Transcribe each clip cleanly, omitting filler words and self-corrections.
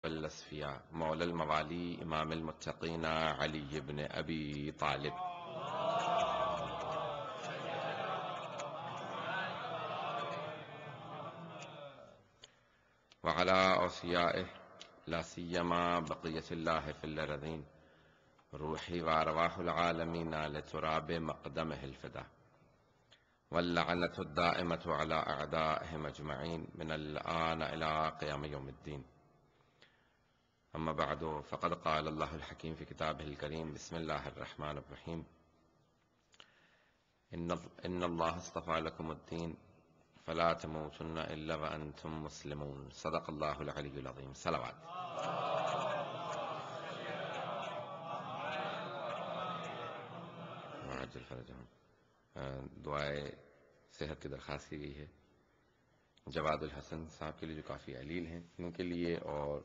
الأصفياء مولى الموالي إمام المتقين علي بن أبي طالب وعلى أوصيائه لا سيما بقية الله في الأرضين روحي وأرواح العالمين لتراب مقدمه الفدا واللعنة الدائمة على أعدائهم أجمعين من الآن إلى قيام يوم الدين. أما بعد فقد قال الله الحكيم في كتابه الكريم بسم الله الرحمن الرحيم إن الله اصطفى لكم الدين فلا تموتن إلا وأنتم مسلمون. صدق الله العلي العظيم. صلوات. وعجل فرجهم. دعائے صحت کی درخواست کی گئی ہے جواد الحسن صاحب کے لیے جو کافی علیل ہیں ان کے لیے، اور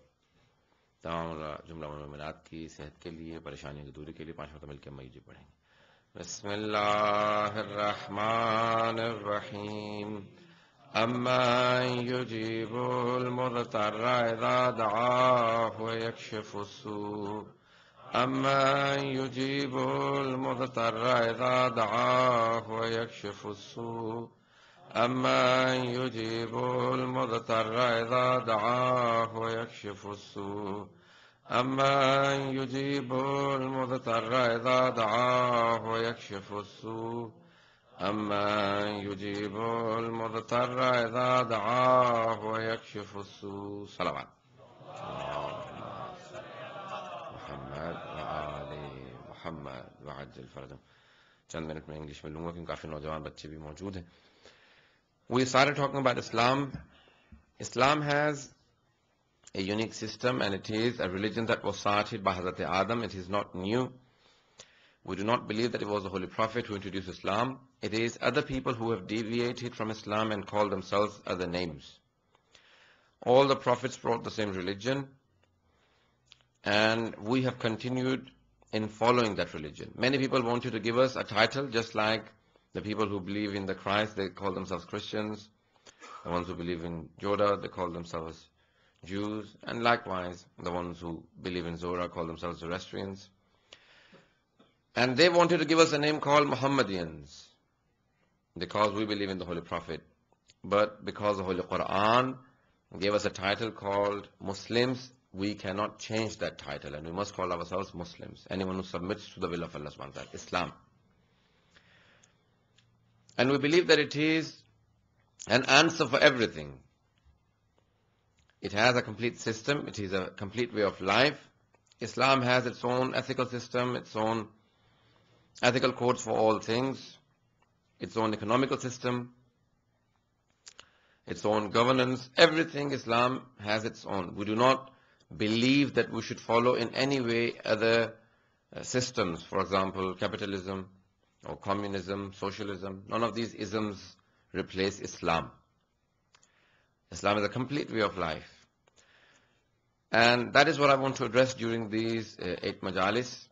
تمام جملہ مومنات کی صحت کے لیے، پریشانیوں کی دوری کے لیے 5 مرتبہ مل کے مئی پڑھیں گے. بسم اللہ الرحمن الرحیم. امن یجیب المضطر اذا دعاہ ویکشف السوء أَمَّن يُجِيبُ الْمُضْطَرَّ إِذَا دَعَاهُ وَيَكْشِفُ السُّوءَ أَمَّن يُجِيبُ الْمُضْطَرَّ إِذَا دَعَاهُ وَيَكْشِفُ السُّوءَ أَمَّن يُجِيبُ الْمُضْطَرَّ إِذَا دَعَاهُ وَيَكْشِفُ السُّوءَ أَمَّن يُجِيبُ الْمُضْطَرَّ إِذَا دَعَاهُ وَيَكْشِفُ السُّوءَ. صلوات. محمد وآل محمد وعجل فرجهم. چند منٹ میں انگلش میں لوں گا کیونکہ کافی نوجوان بچے بھی موجود ہیں. We started talking about Islam. Islam has a unique system and it is a religion that was started by Hazrat Adam. It is not new. We do not believe that it was the Holy Prophet who introduced Islam. It is other people who have deviated from Islam and called themselves other names. All the prophets brought the same religion, and we have continued in following that religion. Many people wanted to give us a title, just like the people who believe in the Christ, they call themselves Christians. The ones who believe in Yoda, they call themselves Jews. And likewise, the ones who believe in Zohar call themselves Zoroastrians. And they wanted to give us a name called Muhammadians, because we believe in the Holy Prophet. But because the Holy Quran gave us a title called Muslims, we cannot change that title, and we must call ourselves Muslims. Anyone who submits to the will of Allah subhanahu wa ta'ala, Islam. And we believe that it is an answer for everything. It has a complete system. It is a complete way of life. Islam has its own ethical system, its own ethical codes for all things, its own economical system, its own governance. Everything Islam has its own. We do not believe that we should follow in any way other systems, for example, capitalism or communism, socialism. None of these isms replace Islam. Islam is a complete way of life. And that is what I want to address during these 8 majalis.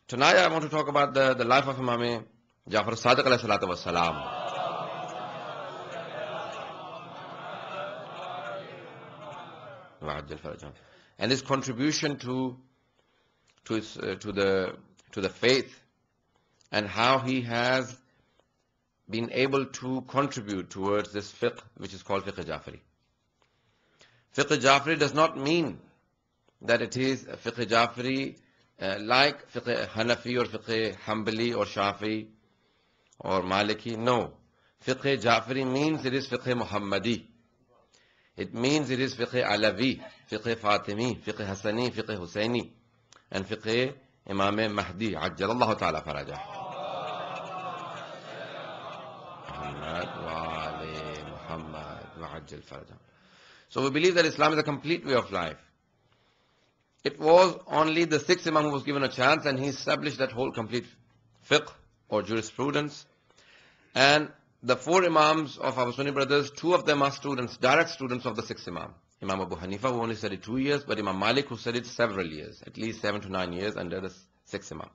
Tonight I want to talk about the life of Imam Jafar Sadiq alayhi salatu wa salam. And his contribution to the faith, and how he has been able to contribute towards this fiqh which is called fiqh Jafari. Fiqh Jafari does not mean that it is fiqh Jafari like fiqh Hanafi or fiqh Hanbali or Shafi or Maliki. No. Fiqh Jafari means it is fiqh Muhammadi. It means it is fiqh Alavi, fiqh Fatimi, fiqh Hasani, fiqh Husaini, and fiqh Imam Mahdi, Ajjalallahu ta'ala farajah. Muhammad wa ali Muhammad wa ajjal farajah. So we believe that Islam is a complete way of life. It was only the 6th Imam who was given a chance, and he established that whole complete fiqh or jurisprudence. And the 4 Imams of our Sunni brothers, 2 of them are students, direct students of the 6th Imam. Imam Abu Hanifa, who only studied 2 years, but Imam Malik, who studied several years, at least 7 to 9 years under the 6th Imam.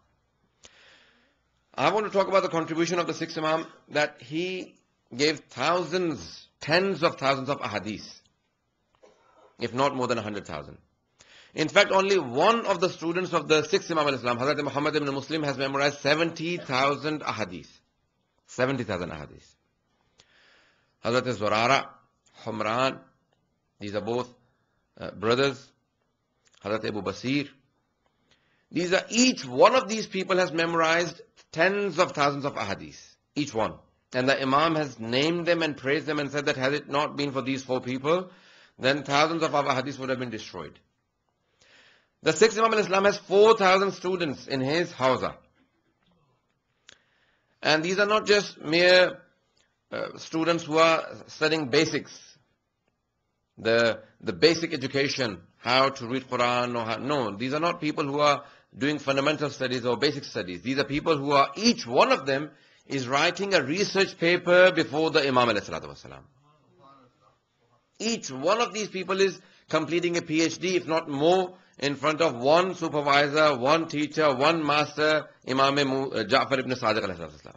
I want to talk about the contribution of the 6th Imam, that he gave thousands, tens of thousands of ahadith. if not more than 100,000. In fact, only one of the students of the sixth Imam al-Islam, Hazrat Muhammad ibn Muslim, has memorized 70,000 ahadith. 70,000 ahadith. Hazrat Zurara, Humran, these are both brothers. Hazrat Abu Basir. These are, each one of these people has memorized tens of thousands of ahadith. Each one. And the Imam has named them and praised them and said that had it not been for these 4 people, then thousands of our hadiths would have been destroyed. The sixth Imam al-Islam has 4,000 students in his hawza. And these are not just mere students who are studying basics. The basic education, how to read Quran, or no, these are not people who are doing fundamental studies or basic studies. These are people who are, each one of them is writing a research paper before the Imam ﷺ. Each one of these people is completing a PhD, if not more, in front of one supervisor, one teacher, one master, Imam Ja'far ibn Sadiq ﷺ.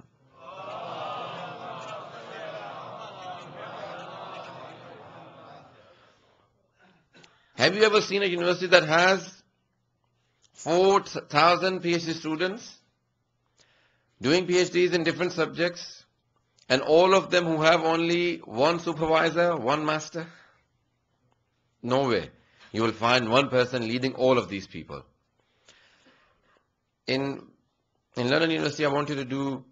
Have you ever seen a university that has 4,000 PhD students doing PhDs in different subjects, and all of them who have only one supervisor, one master? Nowhere. You will find one person leading all of these people. In London University, I wanted to do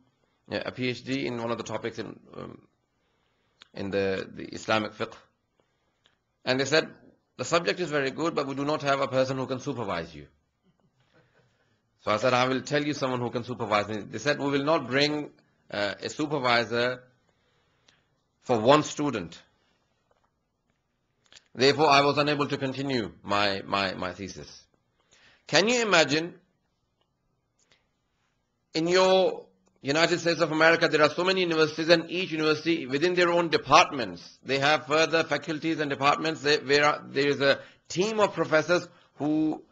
a PhD in one of the topics in the Islamic fiqh. And they said, the subject is very good, but we do not have a person who can supervise you. So I said, I will tell you someone who can supervise me. They said, we will not bring a supervisor for one student. Therefore, I was unable to continue my thesis. Can you imagine, in your United States of America, there are so many universities, and each university within their own departments, they have further faculties and departments where there is a team of professors who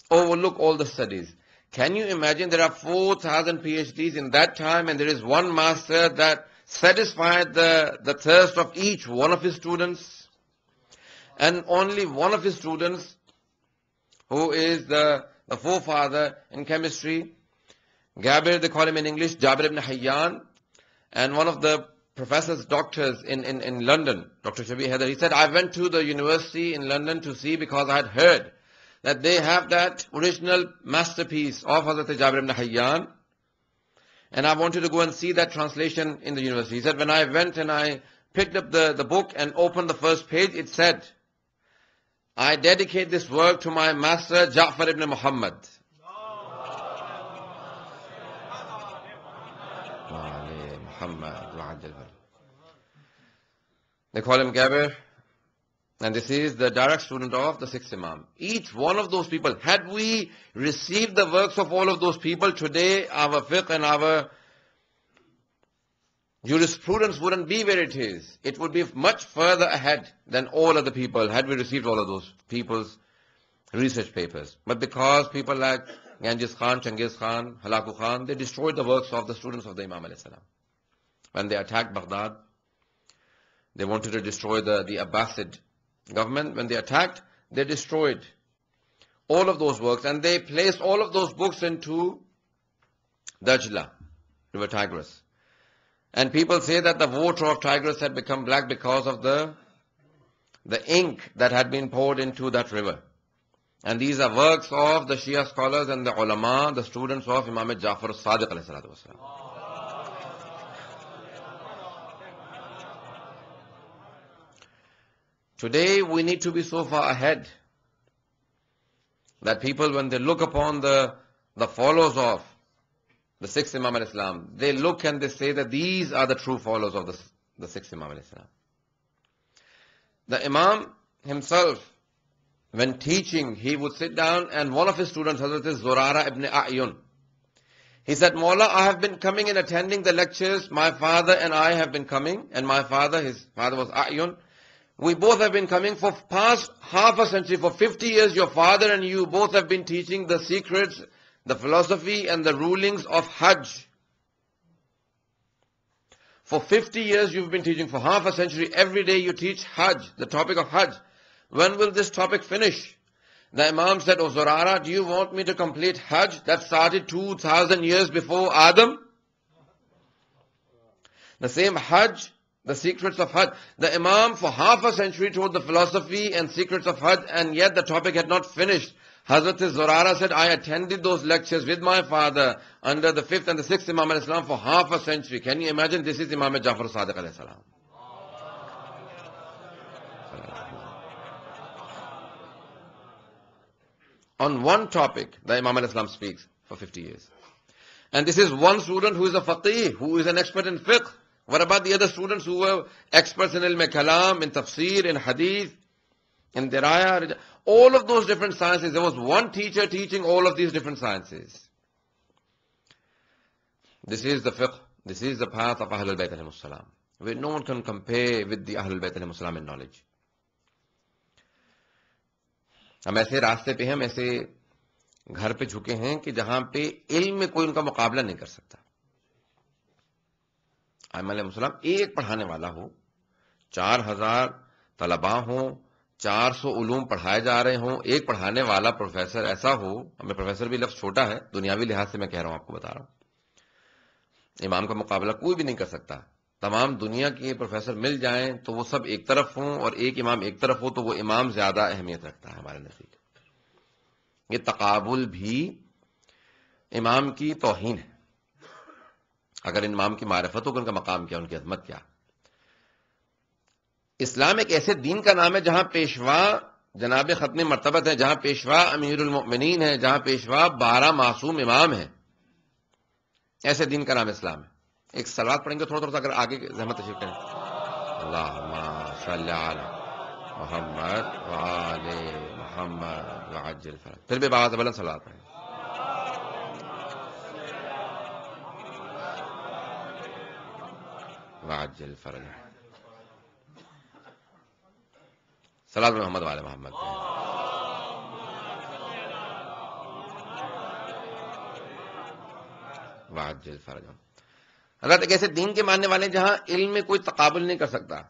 overlook all the studies. Can you imagine there are 4,000 PhDs in that time, and there is one master that satisfied the thirst of each one of his students? And only one of his students, who is the forefather in chemistry, Gabir, they call him in English, Jabir ibn Hayyan, and one of the professors, doctors in London, Dr. Shabir Haider, he said, I went to the university in London to see because I had heard that they have that original masterpiece of Hazrat Jabir ibn Hayyan, and I wanted to go and see that translation in the university. He said, when I went and I picked up the book and opened the first page, it said, I dedicate this work to my master Ja'far ibn Muhammad. They call him Gabir, and this is the direct student of the sixth Imam. Each one of those people, had we received the works of all of those people, today our fiqh and our jurisprudence wouldn't be where it is. It would be much further ahead than all other people, had we received all of those people's research papers. But because people like Genghis Khan, Chengiz Khan, Halaku Khan, they destroyed the works of the students of the Imam alayhi salam. When they attacked Baghdad, they wanted to destroy the Abbasid government. When they attacked, they destroyed all of those works, and they placed all of those books into Dajla, River Tigris. And people say that the water of Tigris had become black because of the ink that had been poured into that river. And these are works of the Shia scholars and the ulama, the students of Imam Ja'far as-Sadiq alayhi salatu wasalam. Today we need to be so far ahead that people, when they look upon the followers of the sixth Imam al-Islam, they look and they say that these are the true followers of the sixth Imam al-Islam. The Imam himself, when teaching, he would sit down, and one of his students, Hazrat Zurara ibn A'yun, he said, Mawla, I have been coming and attending the lectures. My father and I have been coming, and his father was A'yun. We both have been coming for past half a century. For 50 years, your father and you both have been teaching the secrets, the philosophy and the rulings of Hajj. For 50 years, you've been teaching. For half a century, every day you teach Hajj, the topic of Hajj. when will this topic finish? The Imam said, "Oh Zurara, do you want me to complete Hajj that started 2,000 years before Adam?" The same Hajj, the secrets of Hajj. The Imam for half a century told the philosophy and secrets of Hajj, and yet the topic had not finished. Hazrat Zurara said, "I attended those lectures with my father under the 5th and the 6th Imam al-Islam for half a century." Can you imagine? This is Imam Jafar Sadiq alayhi salam. On one topic, the Imam al-Islam speaks for 50 years. And this is one student who is a faqih, who is an expert in fiqh. What about the other students who were experts in ilm kalam, in tafsir, in hadith, in diraya? All of those different sciences. There was one teacher teaching all of these different sciences. This is the fiqh. This is the path of Ahlul Bayt alayhimus salam. Where no one can compare with the Ahlul Bayt alayhimus salam in knowledge. ہم ایسے راستے پہ ہیں، ہم ایسے گھر پہ جھکے ہیں کہ جہاں پہ علم میں کوئی ان کا مقابلہ نہیں کر سکتا. ائمہ علیہ السلام ایک پڑھانے والا ہو، 4,000 طلباء ہوں، 400 علوم پڑھائے جا رہے ہوں، ایک پڑھانے والا پروفیسر ایسا ہو. ہمیں پروفیسر بھی لفظ چھوٹا ہے، دنیاوی لحاظ سے میں کہہ رہا ہوں، آپ کو بتا رہا ہوں. امام کا مقابلہ کوئی بھی نہیں کر سکتا. تمام دنیا کے پروفیسر مل جائیں تو وہ سب ایک طرف ہوں اور ایک امام ایک طرف ہو تو وہ امام زیادہ اہمیت رکھتا ہے ہمارے نزدیک. یہ تقابل بھی امام کی توہین ہے. اگر امام کی معرفت ہو کہ ان کا مقام کیا، ان کی عظمت کیا. اسلام ایک ایسے دین کا نام ہے جہاں پیشوا جناب ختم مرتبت ہے، جہاں پیشوا امیر المؤمنین ہے، جہاں پیشوا 12 معصوم امام ہیں. ایسے دین کا نام اسلام ہے. ایک صلوات پڑھیں گے تھوڑا اگر آگے زحمت تشریف کریں. اللہم صلی علی محمد وآل محمد وعجل فرج. پھر بھی باغ بلند صلوات پڑھیں. وعجل فرج. صلوات محمد وآل محمد. وعجل فرج. حضرت ایک ایسے دین کے ماننے والے جہاں علم میں کوئی تقابل نہیں کر سکتا.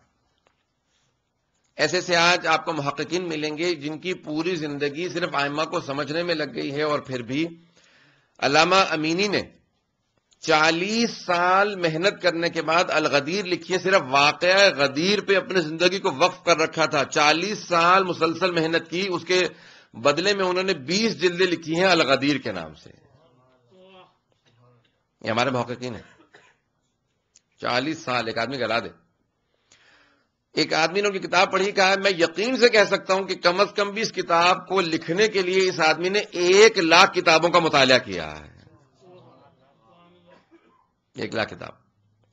ایسے سے آج آپ کو محققین ملیں گے جن کی پوری زندگی صرف ائمہ کو سمجھنے میں لگ گئی ہے، اور پھر بھی علامہ امینی نے 40 سال محنت کرنے کے بعد الغدیر لکھی ہے. صرف واقعہ غدیر پہ اپنی زندگی کو وقف کر رکھا تھا. 40 سال مسلسل محنت کی، اس کے بدلے میں انہوں نے 20 جلدیں لکھی ہیں الغدیر کے نام سے. یہ ہمارے محققین ہیں. 40 سال ایک آدمی گلا دے. ایک آدمی نے ان کی کتاب پڑھی، کہا میں یقین سے کہہ سکتا ہوں کہ کم از کم بھی اس کتاب کو لکھنے کے لیے اس آدمی نے 1 لاکھ کتابوں کا مطالعہ کیا ہے. 1 لاکھ کتاب.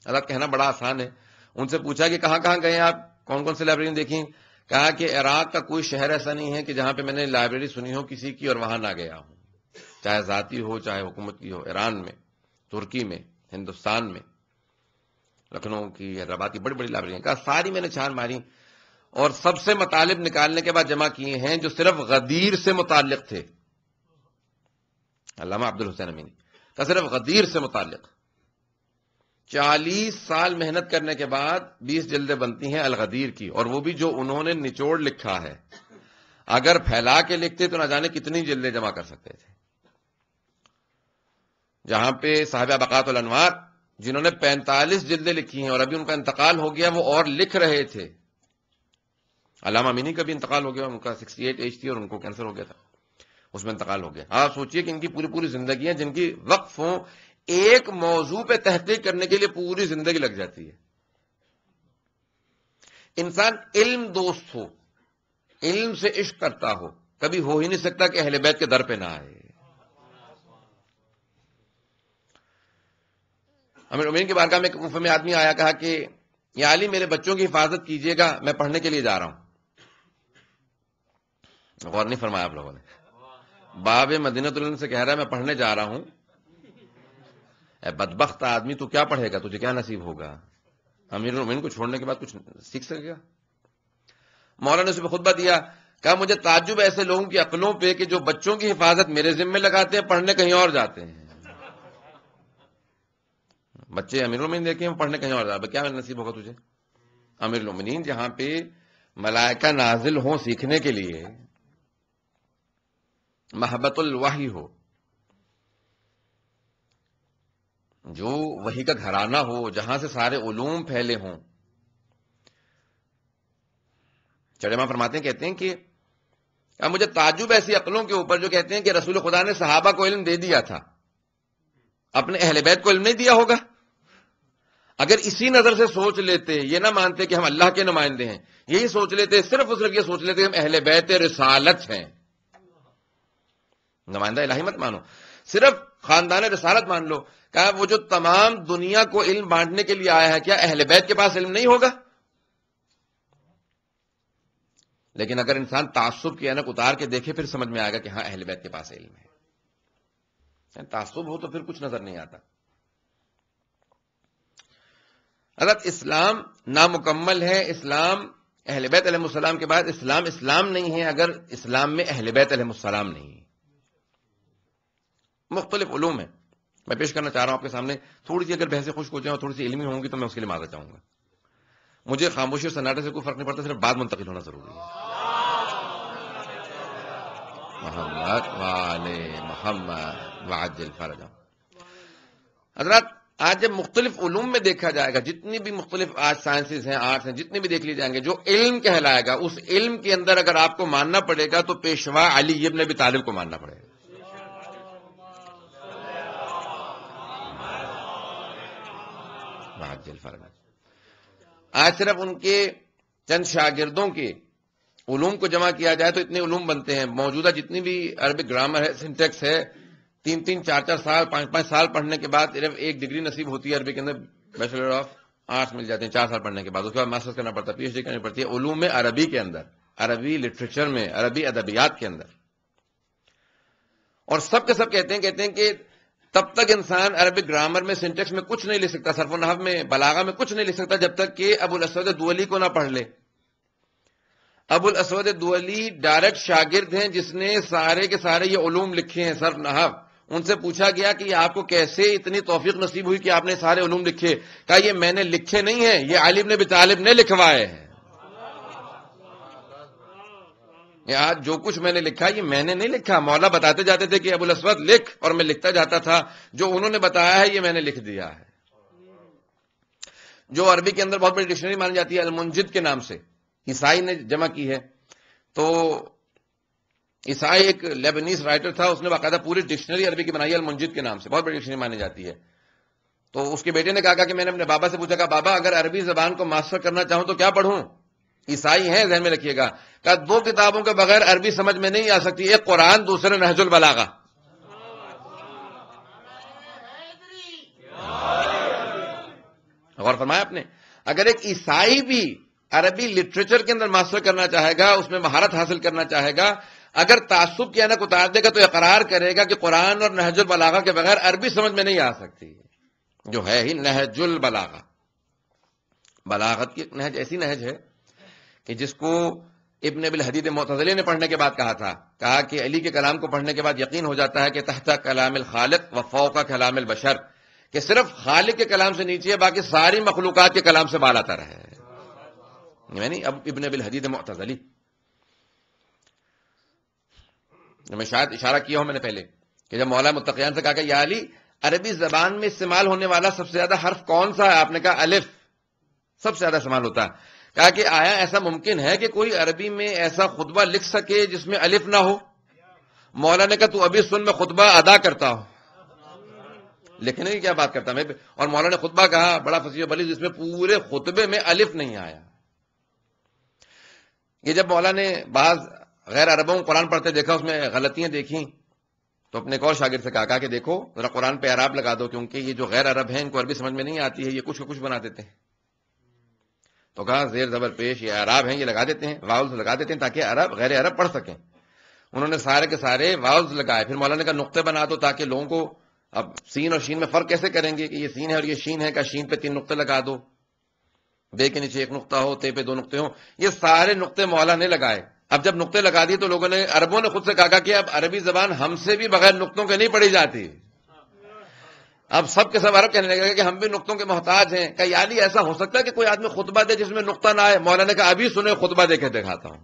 حضرت کہنا بڑا آسان ہے. ان سے پوچھا کہ کہاں کہاں گئے آپ، کون کون سے لائبریری دیکھیں؟ کہا کہ عراق کا کوئی شہر ایسا نہیں ہے کہ جہاں پہ میں نے لائبریری سنی ہو کسی کی اور وہاں نہ گیا ہوں، چاہے ذاتی ہو چاہے حکومت کی ہو. ایران میں، ترکی میں، ہندوستان میں، لکھنؤ کی، حیدرآباد کی بڑی بڑی لائبریریاں. کہا ساری میں نے چھان ماری اور سب سے مطالب نکالنے کے بعد جمع کیے ہیں جو صرف غدیر سے متعلق تھے. علامہ عبد الحسین امینی کا صرف غدیر سے متعلق. 40 سال محنت کرنے کے بعد 20 جلدیں بنتی ہیں الغدیر کی، اور وہ بھی جو انہوں نے نچوڑ لکھا ہے. اگر پھیلا کے لکھتے تو نہ جانے کتنی جلدیں جمع کر سکتے تھے. جہاں پہ صاحب بقات الانوار جنہوں نے 45 جلدیں لکھی ہیں اور ابھی ان کا انتقال ہو گیا، وہ اور لکھ رہے تھے. علامہ امینی کا بھی انتقال ہو گیا، ان کا 68 ایج تھی اور ان کو کینسر ہو گیا تھا، اس میں انتقال ہو گیا. آپ سوچئے کہ ان کی پوری زندگی ہے جن کی وقف ہوں، ایک موضوع پہ تحقیق کرنے کے لیے پوری زندگی لگ جاتی ہے. انسان علم دوست ہو، علم سے عشق کرتا ہو، کبھی ہو ہی نہیں سکتا کہ اہل بیت کے در پہ نہ آئے. امیر المومنین کی بارگاہ میں ایک کوفہ میں آدمی آیا، کہا کہ یا علی میرے بچوں کی حفاظت کیجیے گا، میں پڑھنے کے لیے جا رہا ہوں. غور نہیں فرمایا آپ لوگوں نے. باب مدینۃ العلم سے کہہ رہا ہے میں پڑھنے جا رہا ہوں. اے بدبخت آدمی، تو کیا پڑھے گا، تجھے کیا نصیب ہوگا؟ امیر المومنین کو چھوڑنے کے بعد کچھ سیکھ سکے گا؟ مولانا نے اس پہ خطبہ دیا، کہا مجھے تعجب ہے ایسے لوگوں کی عقلوں پہ کہ جو بچوں کی حفاظت میرے ذمہ لگاتے ہیں، پڑھنے کہیں اور جاتے ہیں. بچے امیر المومنین دیکھیں، پڑھنے کہیں اور جاتے ہیں، کیا نصیب ہوگا تجھے؟ امیر المومنین جہاں پہ ملائکہ نازل ہوں سیکھنے کے لیے، محبت الوحی ہو، جو وحی کا گھرانہ ہو، جہاں سے سارے علوم پھیلے ہوں. چڑما فرماتے ہیں، کہتے ہیں کہ اب مجھے تعجب ایسی عقلوں کے اوپر جو کہتے ہیں کہ رسول خدا نے صحابہ کو علم دے دیا تھا، اپنے اہل بیت کو علم نہیں دیا ہوگا. اگر اسی نظر سے سوچ لیتے، یہ نہ مانتے کہ ہم اللہ کے نمائندے ہیں، یہی سوچ لیتے، صرف اور صرف یہ سوچ لیتے کہ ہم اہل بیت رسالت ہیں. نمائندہ الہی مت مانو، صرف خاندان رسالت مان لو. کہا وہ جو تمام دنیا کو علم بانٹنے کے لیے آیا ہے، کیا اہل بیت کے پاس علم نہیں ہوگا؟ لیکن اگر انسان تعصب کی اینک اتار کے دیکھے، پھر سمجھ میں آئے گا کہ ہاں اہل بیت کے پاس علم ہے. تعصب ہو تو پھر کچھ نظر نہیں آتا. حضرت اسلام نامکمل ہے. اسلام اہل بیت علیہ السلام کے بعد اسلام نہیں ہے اگر اسلام میں اہل بیت علیہ السلام نہیں ہے. مختلف علوم ہیں، میں پیش کرنا چاہ رہا ہوں آپ کے سامنے. تھوڑی سی اگر بحثیں خشک ہو جائیں اور تھوڑی سی علمی ہوں گی تو میں اس کے لیے معذرت چاہوں گا. مجھے خاموشی اور سناٹے سے کوئی فرق نہیں پڑتا، صرف بات منتقل ہونا ضروری ہے. محمد وعلے محمد وعجل فرجہ. حضرات آج جب مختلف علوم میں دیکھا جائے گا، جتنی بھی مختلف آج سائنسز ہیں، آرٹس ہیں، جتنے بھی دیکھ لیے جائیں گے، جو علم کہلائے گا، اس علم کے اندر اگر آپ کو ماننا پڑے گا تو پیشوا علی ابن ابی طالب کو ماننا پڑے گا. آج صرف ان کے چند شاگردوں کے علوم کو جمع کیا جائے تو اتنے علوم بنتے ہیں. موجودہ جتنی بھی عربک گرامر ہے، سنٹیکس ہے، 3 4 سال 5 سال پڑھنے کے بعد صرف ایک ڈگری نصیب ہوتی ہے عربی کے اندر، بیچلر آف آرٹس مل جاتے ہیں 4 سال پڑھنے کے بعد. اس کے بعد ماسٹرز کرنا پڑتا ہے، پی ایچ ڈی کرنی پڑتی ہے علوم عربی کے اندر، عربی لٹریچر میں، عربی ادبیات کے اندر. اور سب کے سب کہتے ہیں کہ تب تک انسان عربک گرامر میں، سنٹیکس میں کچھ نہیں لکھ سکتا، صرف و نحو میں، بلاغہ میں کچھ نہیں لکھ سکتا جب تک کہ ابو الاسود دؤلی کو نہ پڑھ لے. ابو الاسود دؤلی ڈائریکٹ شاگرد ہیں جس نے سارے کے سارے یہ علوم لکھے ہیں، صرف نحو. ان سے پوچھا گیا کہ آپ کو کیسے اتنی توفیق نصیب ہوئی کہ آپ نے سارے علوم لکھے؟ کہا یہ میں نے لکھے نہیں ہیں، یہ علی ابن ابی طالب نے لکھوائے ہیں. آج جو کچھ میں نے لکھا یہ میں نے نہیں لکھا، مولا بتاتے جاتے تھے کہ ابو الاسود لکھ، اور میں لکھتا جاتا تھا. جو انہوں نے بتایا ہے یہ میں نے لکھ دیا ہے. جو عربی کے اندر بہت بڑی ڈکشنری مانی جاتی ہے المنجد کے نام سے، عیسائی نے جمع کی ہے. تو عیسائی ایک لیبنیز رائٹر تھا، اس نے باقاعدہ پوری ڈکشنری عربی کی بنائی ہے المنجد کے نام سے، بہت بڑی ڈکشنری مانی جاتی ہے. تو اس کے بیٹے نے کہا کہ میں نے اپنے بابا سے پوچھا کہ بابا اگر عربی زبان کو ماسٹر کرنا چاہوں تو کیا پڑھوں؟ عیسائی ہیں، ذہن میں رکھیے گا. کہ 2 کتابوں کے بغیر عربی سمجھ میں نہیں آ سکتی، ایک قرآن، دوسرے نہج البلاغہ. غور فرمایا آپ نے؟ اگر ایک عیسائی بھی عربی لٹریچر کے اندر ماسٹر کرنا چاہے گا، اس میں مہارت حاصل کرنا چاہے گا، اگر تعصب کی اینک اتار دے گا تو اقرار کرے گا کہ قرآن اور نہج البلاغہ کے بغیر عربی سمجھ میں نہیں آ سکتی، جو ہے ہی نہج البلاغہ. بلاغت کی نہج ایسی نہج ہے کہ جس کو ابن ابی الحدید معتزلی نے پڑھنے کے بعد کہا کہ علی کے کلام کو پڑھنے کے بعد یقین ہو جاتا ہے کہ تحت کلام الخالق و فوق کلام البشر، کہ صرف خالق کے کلام سے نیچے ہے، باقی ساری مخلوقات کے کلام سے بالا تر ہے. یعنی اب ابن ابی الحدید معتزلی، میں شاید اشارہ کیا ہوں میں نے پہلے کہ جب مولا متقیان سے کہا کہ یا علی عربی زبان میں استعمال ہونے والا سب سے زیادہ حرف کون سا ہے؟ آپ نے کہا الف، سب سے زیادہ استعمال ہوتا ہے. کہا کہ آیا ایسا ممکن ہے کہ کوئی عربی میں ایسا خطبہ لکھ سکے جس میں الف نہ ہو؟ مولا نے کہا تو ابھی سن، میں خطبہ ادا کرتا ہوں. لکھنے کی کیا بات کرتا میں. اور مولا نے خطبہ کہا بڑا فصیح و بلیغ، جس میں پورے خطبے میں الف نہیں آیا. یہ جب مولا نے بعض غیر عربوں کو قرآن پڑھتے دیکھا، اس میں غلطیاں دیکھیں، تو اپنے ایک اور شاگرد سے کہا کہ دیکھو ذرا قرآن پہ اعراب لگا دو، کیونکہ یہ جو غیر عرب ہیں ان کو عربی سمجھ میں نہیں آتی ہے، یہ کچھ کچھ بنا دیتے ہیں. تو کہا زیر زبر پیش یہ اعراب ہیں، یہ لگا دیتے ہیں، واؤلز لگا دیتے ہیں تاکہ عرب غیر عرب پڑھ سکیں. انہوں نے سارے کے سارے واؤلز لگائے. پھر مولانا نے کہا نقطے بنا دو تاکہ لوگوں کو، اب سین اور شین میں فرق کیسے کریں گے کہ یہ سین ہے اور یہ شین ہے؟ کہ شین پہ 3 نقطے لگا دو، بے کے نیچے 1 نقطہ ہو، تے پہ 2 نقطے ہوں. یہ سارے نقطے مولا نے لگائے. اب جب نقطے لگا دیے تو لوگوں نے، عربوں نے خود سے کہا کہ اب عربی زبان ہم سے بھی بغیر نقطوں کے نہیں پڑھی جاتی. اب سب کے سب عرب کہنے لگے کہ ہم بھی نقطوں کے محتاج ہیں. کہ یعنی ایسا ہو سکتا ہے کہ کوئی آدمی خطبہ دے جس میں نقطہ نہ آئے؟ مولانا نے کہا ابھی سنے خطبہ دے کے دکھاتا ہوں.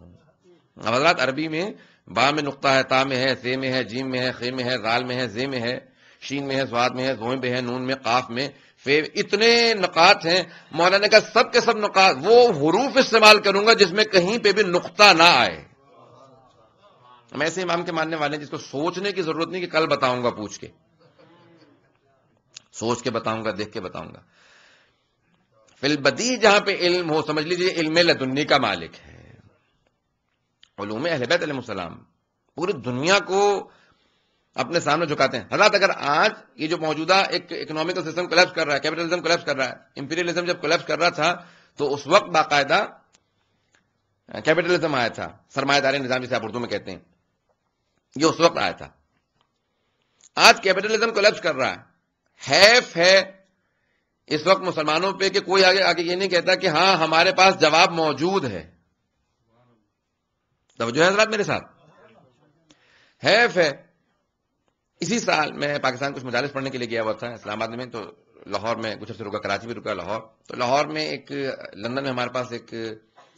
اب حضرات عربی میں با میں نقطہ ہے، تا میں ہے، ثے میں ہے، جیم میں ہے، خے میں ہے، ذال میں ہے، زے میں ہے، شین میں ہے، ضاد میں ہے، زوم میں ہے، نون میں، قاف میں، فے، اتنے نقاط ہیں. مولانا نے کہا سب کے سب نقاط وہ حروف استعمال کروں گا جس میں کہیں پہ بھی نقطہ نہ آئے. میں ایسے امام کے ماننے والے ہیں جس کو سوچنے کی ضرورت نہیں کہ کل بتاؤں گا، پوچھ کے سوچ کے بتاؤں گا، دیکھ کے بتاؤں گا. فی البدیع جہاں پہ علم ہو، سمجھ لیجئے علم لدنی کا مالک ہے. علوم اہل بیت علیہ السلام پوری دنیا کو اپنے سامنے جھکاتے ہیں. حضرات اگر آج یہ جو موجودہ ایک اکنامیکل سسٹم کولیپس کر رہا ہے، کیپٹلزم کولیپس کر رہا ہے، امپیریلزم جب کولیپس کر رہا تھا تو اس وقت باقاعدہ کیپٹلزم آیا تھا، سرمایہ داری نظام جسے آپ اردو میں کہتے ہیں، یہ اس وقت آیا تھا. آج کیپٹلزم کولیپس کر رہا ہے. حیف ہے اس وقت مسلمانوں پہ کہ کوئی آگے یہ نہیں کہتا کہ ہاں ہمارے پاس جواب موجود ہے. توجہ ہے حضرات میرے ساتھ؟ حیف ہے. اسی سال میں پاکستان کچھ مجالس پڑھنے کے لیے گیا ہوا تھا اسلام آباد میں، تو لاہور میں کچھ عرصے رکا، کراچی بھی رکا، لاہور. تو لاہور میں ایک لندن میں ہمارے پاس ایک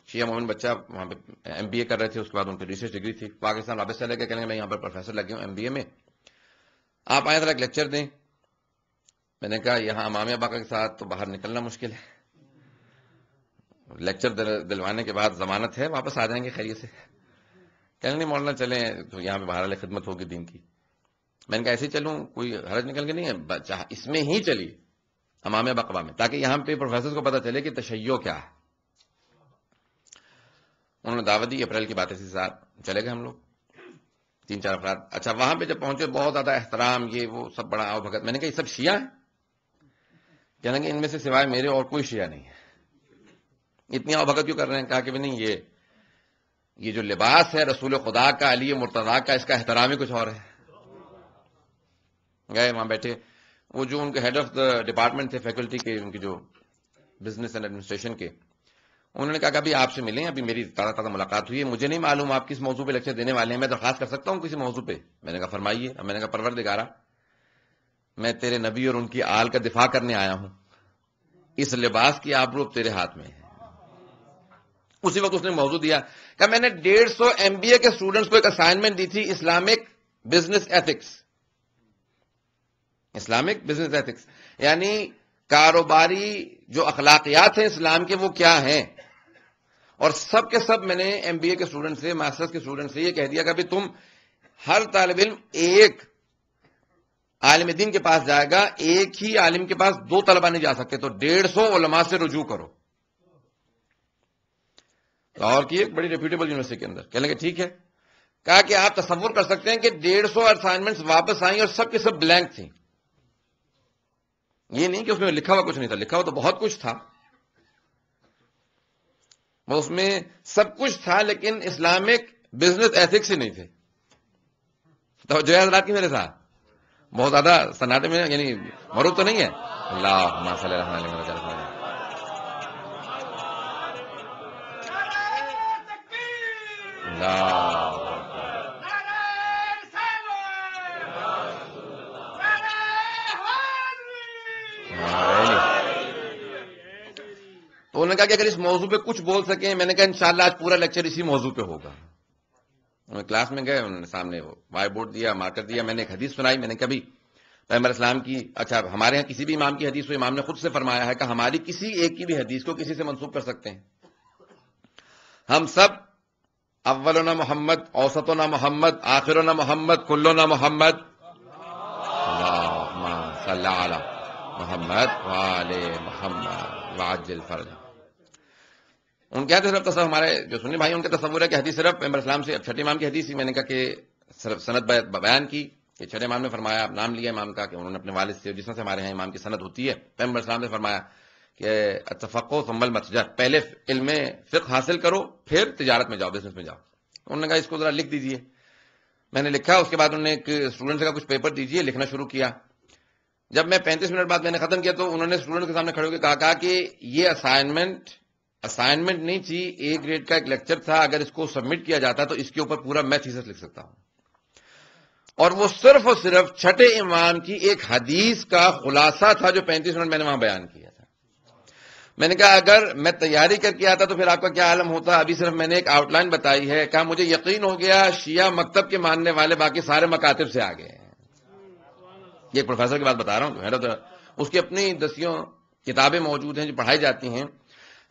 شیعہ مومن بچہ وہاں پہ MBA کر رہے تھے، اس کے بعد ان کی ریسرچ ڈگری تھی. پاکستان واپس چلے گئے، کہنے میں یہاں پر پروفیسر لگے ہوں MBA میں، آپ آئے ذرا ایک لیکچر دیں. میں نے کہا یہاں امامیہ باقا کے ساتھ تو باہر نکلنا مشکل ہے، لیکچر دلوانے کے بعد ضمانت ہے واپس آ جائیں گے خیریت سے. کہنے نہیں مولانا چلیں تو یہاں پہ باہر والے خدمت ہوگی دین کی. میں نے کہا ایسے ہی چلوں، کوئی حرج نکل کے نہیں ہے، اس میں ہی چلیے امامیہ باقا میں، تاکہ یہاں پہ پروفیسر کو پتہ چلے کہ تشیع کیا ہے. انہوں نے دعوت دی، اپریل کی بات ہے، اسی ساتھ چلے گئے ہم لوگ 3-4 افراد. اچھا وہاں پہ جب پہنچے بہت زیادہ احترام، یہ وہ سب بڑا آؤ بھگت. میں نے کہا یہ سب شیعہ ہیں؟ کہنے کہ ان میں سے سوائے میرے اور کوئی شیعہ نہیں ہے. اتنی آؤ بھگت کیوں کر رہے ہیں؟ کہا کہ نہیں یہ جو لباس ہے رسول خدا کا، علی مرتضیٰ کا، اس کا احترام ہی کچھ اور ہے. گئے وہاں بیٹھے، وہ جو ان کے ہیڈ آف دا ڈپارٹمنٹ تھے فیکلٹی کے، ان کی جو بزنس اینڈ ایڈمنسٹریشن کے، انہوں نے کہا کہ ابھی آپ سے ملیں، ابھی میری تازہ ملاقات ہوئی ہے، مجھے نہیں معلوم آپ کس موضوع پہ لیکچر دینے والے ہیں، میں درخواست کر سکتا ہوں کسی موضوع پہ؟ میں نے کہا فرمائیے. اب میں نے کہا پروردگارا، میں تیرے نبی اور ان کی آل کا دفاع کرنے آیا ہوں، اس لباس کی آبرو تیرے ہاتھ میں ہے. اسی وقت اس نے موضوع دیا کہ میں نے 150 MBA کے اسٹوڈنٹس کو ایک اسائنمنٹ دی تھی، Islamic business ethics. Islamic business ethics یعنی کاروباری جو اخلاقیات ہیں اسلام کے وہ کیا ہیں. اور سب کے سب میں نے MBA کے اسٹوڈنٹ سے، ماسٹرز کے اسٹوڈنٹ سے یہ کہہ دیا کہ تم ہر طالب علم ایک عالم دین کے پاس جائے گا، ایک ہی عالم کے پاس 2 طلبہ نہیں جا سکتے، تو 150 علماء سے رجوع کرو. لاہور کی ایک بڑی ریپیوٹیبل یونیورسٹی کے اندر. کہنے لگے ٹھیک ہے. کہا کہ آپ تصور کر سکتے ہیں کہ 150 اسائنمنٹس واپس آئیں اور سب کے سب بلینک تھیں. یہ نہیں کہ اس میں لکھا ہوا کچھ نہیں تھا، لکھا ہوا تو بہت کچھ تھا، وہ اس میں سب کچھ تھا، لیکن اسلامک بزنس ایتھکس ہی نہیں تھے. تو جو حضرات کی میرے ساتھ بہت زیادہ سناٹے میں یعنی معروف تو نہیں ہے. اللہ صلی اللہ علیہ وسلم. تو انہوں نے کہا کہ اگر اس موضوع پہ کچھ بول سکیں. میں نے کہا انشاءاللہ آج پورا لیکچر اسی موضوع پہ ہوگا. کلاس میں گئے، انہوں نے سامنے وائٹ بورڈ دیا، مارکر دیا. میں نے ایک حدیث سنائی. میں نے کبھی پیغمبر اسلام کی، اچھا ہمارے ہاں کسی بھی امام کی حدیث ہو، امام نے خود سے فرمایا ہے کہ ہماری کسی ایک کی بھی حدیث کو کسی سے منسوب کر سکتے ہیں. ہم سب اولنا محمد، اوسطنا محمد، آخرنا محمد، کلنا محمد. اللہم صلی علی محمد وآل محمد وعجل فرجہ. ان کے صرف تصور، ہمارے جو سنی بھائی ان کا تصور ہے کہ حدیث صرف پیغمبر اسلام سے چھٹے امام کی حدیث ہی. میں نے کہا کہ صرف سند بیان کی کہ چھٹے امام نے فرمایا، نام لیا امام کا کہ انہوں نے اپنے والد سے، جس طرح سے ہمارے ہاں امام کی سند ہوتی ہے، پیغمبر اسلام نے فرمایا کہ التفقه ثم المتجر، پہلے علم فقہ حاصل کرو پھر تجارت میں جاؤ، بزنس میں جاؤ. انہوں نے کہا اس کو ذرا لکھ دیجئے. میں نے لکھا. اس کے بعد انہوں نے ایک اسٹوڈنٹ سے کہا کچھ پیپر دیجئے، لکھنا شروع کیا. جب میں 35 منٹ بعد میں نے ختم کیا تو انہوں نے اسٹوڈنٹ کے سامنے کھڑے ہو کے کہا کہ یہ اسائنمنٹ نہیں تھی، A گریڈ کا ایک لیکچر تھا، اگر اس کو سبمٹ کیا جاتا تو اس کے اوپر پورا میں تھیسس لکھ سکتا ہوں. اور وہ صرف اور صرف چھٹے امام کی ایک حدیث کا خلاصہ تھا جو 35 منٹ میں نے وہاں بیان کیا تھا. میں نے کہا اگر میں تیاری کر کے آتا تو پھر آپ کا کیا عالم ہوتا. ابھی صرف میں نے ایک آؤٹ لائن بتائی ہے. کہا مجھے یقین ہو گیا شیعہ مکتب کے ماننے والے باقی سارے مکاتب سے آگے ہیں. یہ ایک پروفیسر کی بات بتا رہا ہوں. اس کی اپنی دسیوں کتابیں موجود ہیں جو پڑھائی جاتی ہیں.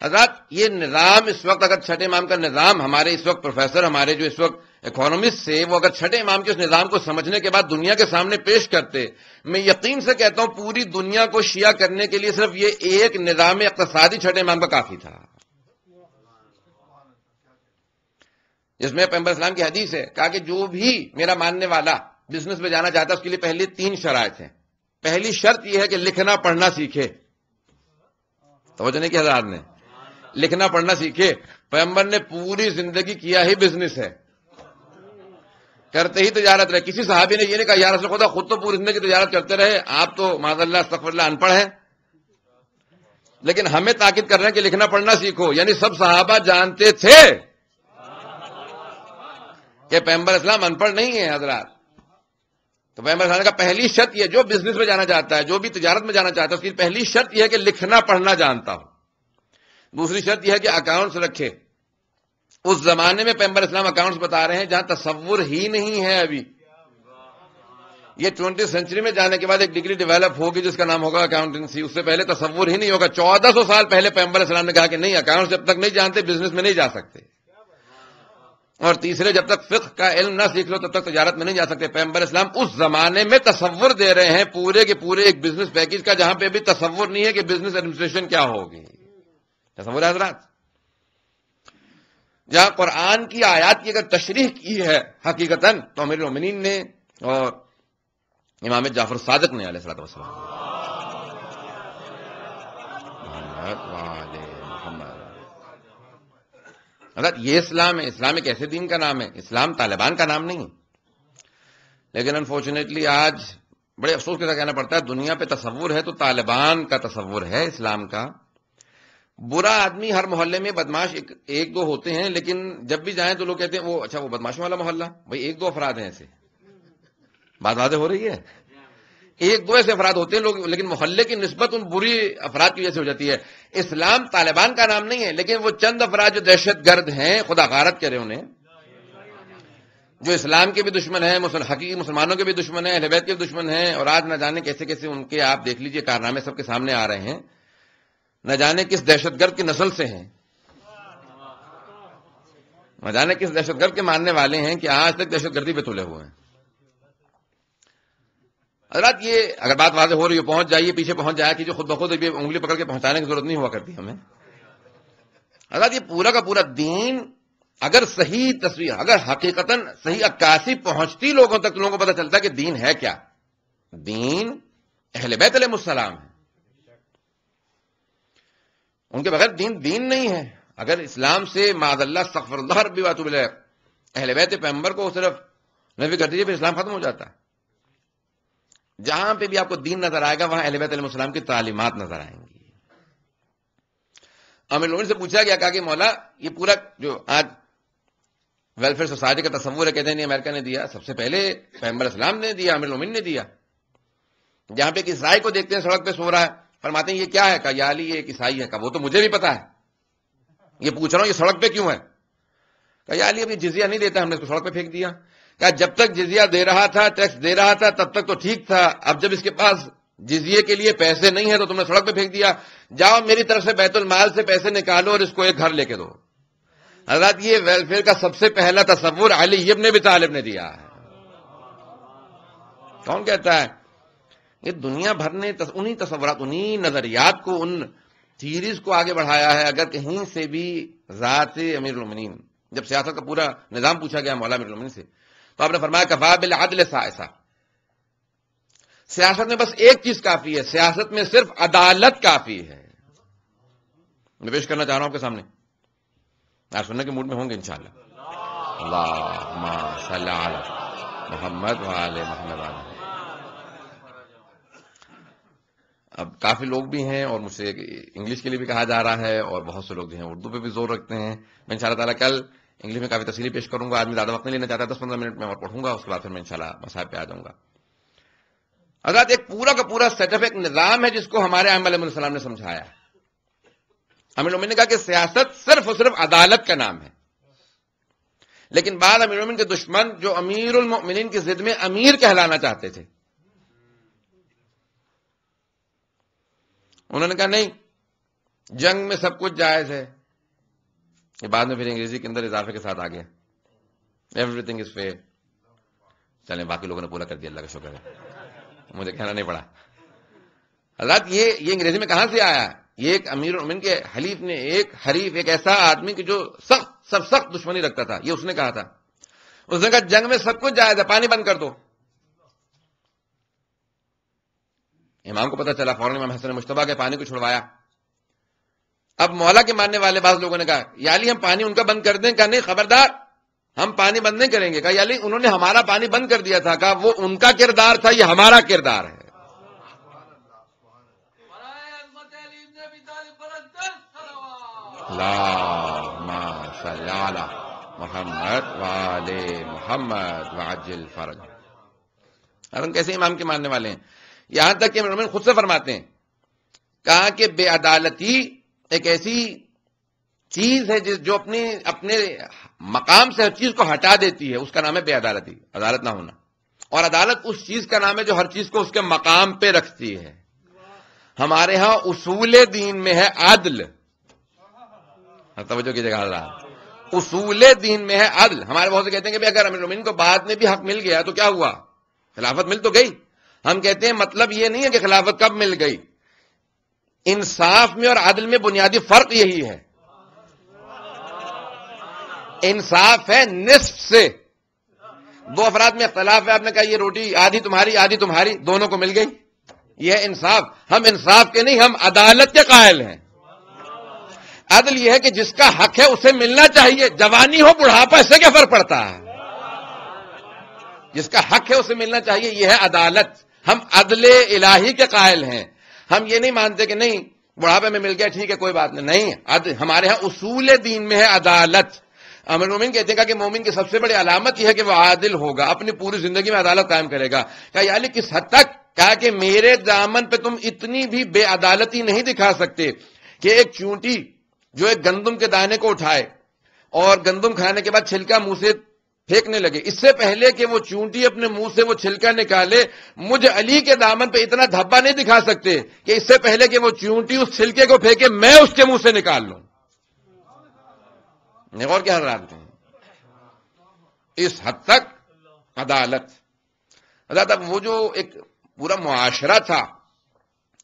حضرات یہ نظام اس وقت اگر چھٹے امام کا نظام ہمارے اس وقت پروفیسر ہمارے جو اس وقت اکانومسٹ سے وہ اگر چھٹے امام کے اس نظام کو سمجھنے کے بعد دنیا کے سامنے پیش کرتے, میں یقین سے کہتا ہوں پوری دنیا کو شیعہ کرنے کے لیے صرف یہ ایک نظام اقتصادی چھٹے امام کا کافی تھا, جس میں پیغمبر اسلام کی حدیث ہے. کہا کہ جو بھی میرا ماننے والا بزنس میں جانا چاہتا ہے اس کے لیے پہلے 3 شرائط ہیں. پہلی شرط یہ ہے کہ لکھنا پڑھنا سیکھے. توجہ نہیں کی حضرات نے, لکھنا پڑھنا سیکھے. پیغمبر نے پوری زندگی کیا ہی بزنس ہے, کرتے ہی تجارت رہے. کسی صحابی نے یہ نہیں کہا یا رسول خدا خود تو پوری زندگی تجارت کرتے رہے, آپ تو معاذ اللہ استغفر اللہ ان پڑھ ہیں, لیکن ہمیں تاکید کر رہے ہیں کہ لکھنا پڑھنا سیکھو. یعنی سب صحابہ جانتے تھے کہ پیغمبر اسلام ان پڑھ نہیں ہے حضرات. تو پیغمبر اسلام کا پہلی شرط یہ, جو بزنس میں جانا چاہتا ہے, جو بھی تجارت میں جانا چاہتا ہے, اس کی پہلی شرط یہ ہے کہ لکھنا پڑھنا جانتا ہو. دوسری شرط یہ ہے کہ اکاؤنٹس رکھے. اس زمانے میں پیغمبر اسلام اکاؤنٹس بتا رہے ہیں جہاں تصور ہی نہیں ہے ابھی. یہ 20 سینچری میں جانے کے بعد ایک ڈگری ڈیولپ ہوگی جس کا نام ہوگا اکاؤنٹنسی. اس سے پہلے تصور ہی نہیں ہوگا. 1400 سال پہلے پیغمبر اسلام نے کہا کہ نہیں, اکاؤنٹس جب تک نہیں جانتے بزنس میں نہیں جا سکتے. اور تیسرے, جب تک فقہ کا علم نہ سیکھ لو تب تک تجارت میں نہیں جا سکتے. پیغمبر اسلام اس زمانے میں تصور دے رہے ہیں پورے کے پورے ایک بزنس پیکیج کا, جہاں پہ ابھی تصور نہیں ہے کہ بزنس ایڈمنسٹریشن کیا ہوگی. تصور ہے حضرات. جہاں قرآن کی آیات کی اگر تشریح کی ہے حقیقتاً تو امیر المومنین نے اور امام جعفر صادق نے علیہ الصلوۃ والسلام. حضرت یہ اسلام ہے. اسلام ایک ایسے دین کا نام ہے, اسلام طالبان کا نام نہیں. لیکن انفارچونیٹلی آج بڑے افسوس کے ساتھ کہنا پڑتا ہے دنیا پہ تصور ہے تو طالبان کا تصور ہے اسلام کا. برا آدمی ہر محلے میں بدماش ایک دو ہوتے ہیں, لیکن جب بھی جائیں تو لوگ کہتے ہیں وہ اچھا وہ بدماشوں والا محلہ. بھائی 1-2 افراد ہیں ایسے, بات واضح ہو رہی ہے. 1-2 ایسے افراد ہوتے ہیں لوگ, لیکن محلے کی نسبت ان بری افراد کی وجہ سے ہو جاتی ہے. اسلام طالبان کا نام نہیں ہے, لیکن وہ چند افراد جو دہشت گرد ہیں, خدا غارت کرے انہیں, جو اسلام کے بھی دشمن ہیں, حقیقی مسلمانوں کے بھی دشمن ہیں, اہل بیت کے بھی دشمن ہیں, اور آج نہ جانے کیسے کیسے ان کے آپ دیکھ لیجئے کارنامے سب کے سامنے آ رہے ہیں. نہ جانے کس دہشت گرد کی نسل سے ہیں, نہ جانے کس دہشت گرد کے ماننے والے ہیں کہ آج تک دہشت گردی پہ تلے ہوئے ہیں. حضرات یہ اگر بات واضح ہو رہی ہے پہنچ جائیے, پیچھے پہنچ جائے کہ جو خود بخود انگلی پکڑ کے پہنچانے کی ضرورت نہیں ہوا کرتی ہمیں. حضرات یہ پورا کا پورا دین اگر صحیح تصویر, اگر حقیقتاً صحیح عکاسی پہنچتی لوگوں تک تو لوگوں کو پتہ چلتا ہے کہ دین ہے کیا. دین اہل بیت علیہ السلام ہے, ان کے بغیر دین نہیں ہے. اگر اسلام سے معاذ اللہ استغفر اللہ ربی واتوب الیہ اہل بیت پیغمبر کو صرف نفی کر دیجیے پھر اسلام ختم ہو جاتا ہے. جہاں پہ بھی آپ کو دین نظر آئے گا وہاں اہل بیت علیہ السلام کی تعلیمات نظر آئیں گی. امیر المومنین سے پوچھا گیا, کہا کہ مولا یہ پورا جو آج ویلفیئر سوسائٹی کا تصور ہے, کہتے ہیں نہیں امریکہ نے دیا, سب سے پہلے پیغمبر اسلام نے دیا, امیر المومنین نے دیا. جہاں پہ ایک عیسائی کو دیکھتے ہیں سڑک پہ سو رہا ہے, فرماتے ہیں یہ کیا ہے, کہا یا علی یہ ایک عیسائی ہے. کہا وہ تو مجھے بھی پتا ہے, یہ پوچھ رہا ہوں یہ سڑک پہ کیوں ہے. کہا یا علی ابھی جزیہ نہیں دیتا, ہم نے اس کو سڑک پہ پھینک دیا. کہا جب تک جزیہ دے رہا تھا, ٹیکس دے رہا تھا, تب تک تو ٹھیک تھا, اب جب اس کے پاس جزیے کے لیے پیسے نہیں ہیں تو تم نے سڑک پہ پھینک دیا. جاؤ میری طرف سے بیت المال سے پیسے نکالو اور اس کو ایک گھر لے کے دو. حضرات یہ ویلفیئر کا سب سے پہلا تصور علی ابن ابی طالب نے دیا ہے. کون کہتا ہے؟ یہ دنیا بھر نے انہی تصورات, انہی نظریات کو, ان تھیریز کو آگے بڑھایا ہے. اگر کہیں سے بھی ذات امیر المومنین, جب سیاست کا پورا نظام پوچھا گیا مولا امیر المومنین سے, تو آپ نے فرمایا کفا بالعدل سائسا, سیاست میں بس ایک چیز کافی ہے, سیاست میں صرف عدالت کافی ہے. میں پیش کرنا چاہ رہا ہوں آپ کے سامنے, آپ سننے کے موڈ میں ہوں گے انشاءاللہ. اللہم صلی علی محمد وعلی محمد. اب کافی لوگ بھی ہیں اور مجھ سے انگلش کے لیے بھی کہا جا رہا ہے, اور بہت سے لوگ جو ہیں اردو پہ بھی زور رکھتے ہیں. میں انشاءاللہ تعالیٰ کل انگلش میں کافی تفصیلی پیش کروں گا. آدمی زیادہ وقت نہیں لینا چاہتا, 10-15 منٹ میں اور پڑھوں گا, اس کے بعد پھر میں انشاءاللہ مصائب پہ آ جاؤں گا. حضرات ایک پورا کا پورا سیٹ اپ, ایک نظام ہے جس کو ہمارے ائمہ علیہ السلام نے سمجھایا. امیر المومنین نے کہا کہ سیاست صرف اور صرف عدالت کا نام ہے. لیکن بعض امیر المومنین کے دشمن جو امیر المؤمنین کی ضد میں امیر کہلانا چاہتے تھے, انہوں نے کہا نہیں, جنگ میں سب کچھ جائز ہے. یہ بعد میں پھر انگریزی کے اندر اضافے کے ساتھ آ گیا, ایوری تھنگ از فیئر. چلیں باقی لوگوں نے پورا کر دیا, اللہ کا شکر ہے, مجھے کہنا نہیں پڑا. حضرات یہ انگریزی میں کہاں سے آیا؟ یہ ایک امیر المومنین کے حلیف نے, ایک حریف, ایک ایسا آدمی کہ جو سخت دشمنی رکھتا تھا, یہ اس نے کہا تھا. اس نے کہا جنگ میں سب کچھ جائز ہے, پانی بند کر دو. امام کو پتا چلا, فوراً امام حسن مشتبہ کے پانی کو چھڑوایا. اب مولا کے ماننے والے بعض لوگوں نے کہا یا علی ہم پانی ان کا بند کر دیں. کہا نہیں خبردار, ہم پانی بند نہیں کریں گے. کہا یا علی انہوں نے ہمارا پانی بند کر دیا تھا. کہا وہ ان کا کردار تھا, یہ ہمارا کردار ہے. اللہم صلی علی محمد وآل محمد وعجل فرج. ہم کیسے امام کے ماننے والے ہیں؟ یہاں تک کہ امیر المومنین خود سے فرماتے ہیں, کہا کہ بے عدالتی ایک ایسی چیز ہے جو اپنے مقام سے ہر چیز کو ہٹا دیتی ہے, اس کا نام ہے بے عدالتی, عدالت نہ ہونا. اور عدالت اس چیز کا نام ہے جو ہر چیز کو اس کے مقام پہ رکھتی ہے. ہمارے ہاں اصول دین میں ہے عدل. توجہ کیجیے گا, اصول دین میں ہے عدل. ہمارے بہت سے کہتے ہیں کہ اگر امیر المومنین کو بعد میں بھی حق مل گیا تو کیا ہوا, خلافت مل تو گئی. ہم کہتے ہیں مطلب یہ نہیں ہے کہ خلافت کب مل گئی. انصاف میں اور عدل میں بنیادی فرق یہی ہے. انصاف ہے نصف سے, دو افراد میں اختلاف ہے, آپ نے کہا یہ روٹی آدھی تمہاری آدھی تمہاری, دونوں کو مل گئی, یہ ہے انصاف. ہم انصاف کے نہیں, ہم عدالت کے قائل ہیں. عدل یہ ہے کہ جس کا حق ہے اسے ملنا چاہیے, جوانی ہو بڑھاپا اس سے کیا فرق پڑتا ہے, جس کا حق ہے اسے ملنا چاہیے, یہ ہے عدالت. ہم عدل الہی کے قائل ہیں. ہم یہ نہیں مانتے کہ نہیں بڑھاپے میں مل گیا ٹھیک ہے کوئی بات نہیں. ہمارے ہاں اصول دین میں ہے عدالت. امیر المومنین کہتے ہیں کہ مومن کی سب سے بڑی علامت یہ ہے کہ وہ عادل ہوگا, اپنی پوری زندگی میں عدالت قائم کرے گا. کہا یعنی کس حد تک؟ کہا کہ میرے دامن پہ تم اتنی بھی بے عدالتی نہیں دکھا سکتے کہ ایک چونٹی جو ایک گندم کے دانے کو اٹھائے اور گندم کھانے کے بعد چھلکا منہ سے پھینکنے لگے, اس سے پہلے کہ وہ چونٹی اپنے منہ سے وہ چھلکا نکالے, مجھ علی کے دامن پہ اتنا دھبا نہیں دکھا سکتے کہ اس سے پہلے کہ وہ چونٹی اس چھلکے کو پھینکے میں اس کے منہ سے نکال لوں. اور کیا حضرات ہیں, اس حد تک عدالت. حضرات اب وہ جو ایک پورا معاشرہ تھا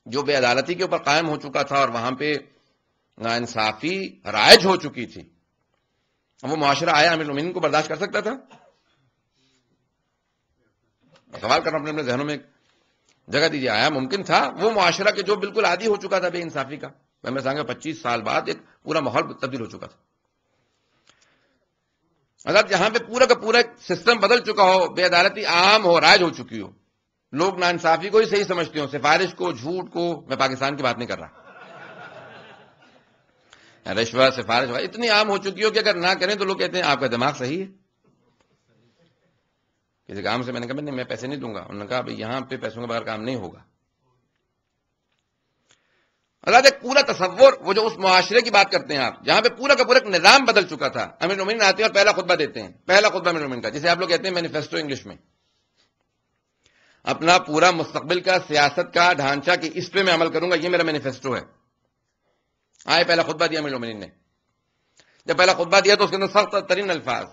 جو بے عدالتی کے اوپر قائم ہو چکا تھا اور وہاں پہ ناانصافی رائج ہو چکی تھی, وہ معاشرہ آیا امیر المومنین کو برداشت کر سکتا تھا؟ سوال کرنا اپنے ذہنوں میں جگہ دیجیے. آیا ممکن تھا؟ وہ معاشرہ کے جو بالکل عادی ہو چکا تھا بے انصافی کا, میں سمجھوں گا 25 سال بعد ایک پورا ماحول تبدیل ہو چکا تھا. اگر جہاں پہ پورا کا پورا سسٹم بدل چکا ہو, بے عدالتی عام ہو, رائج ہو چکی ہو, لوگ ناانصافی کو ہی صحیح سمجھتے ہو, سفارش کو, جھوٹ کو, میں پاکستان کی بات نہیں کر رہا, رشوت سفارش اتنی عام ہو چکی ہو کہ اگر نہ کریں تو لوگ کہتے ہیں آپ کا دماغ صحیح ہے. کسی کام سے میں نے کہا نہیں میں پیسے نہیں دوں گا, انہوں نے کہا بھائی یہاں پہ پیسوں کے بغیر کام نہیں ہوگا. اللہ ایک پورا تصور, وہ جو اس معاشرے کی بات کرتے ہیں آپ, جہاں پہ پورا کا پورا ایک نظام بدل چکا تھا. امیر المومنین آتے ہیں اور پہلا خطبہ دیتے ہیں, پہلا خطبہ امیر المومنین کا, جسے آپ لوگ کہتے ہیں مینیفیسٹو انگلش میں, اپنا پورا مستقبل کا سیاست کا ڈھانچہ کہ اس پہ میں عمل کروں گا, یہ میرا مینیفیسٹو ہے. آئے پہلا خطبہ دیا امیر المومنین نے. جب پہلا خطبہ دیا تو اس کے اندر سخت ترین الفاظ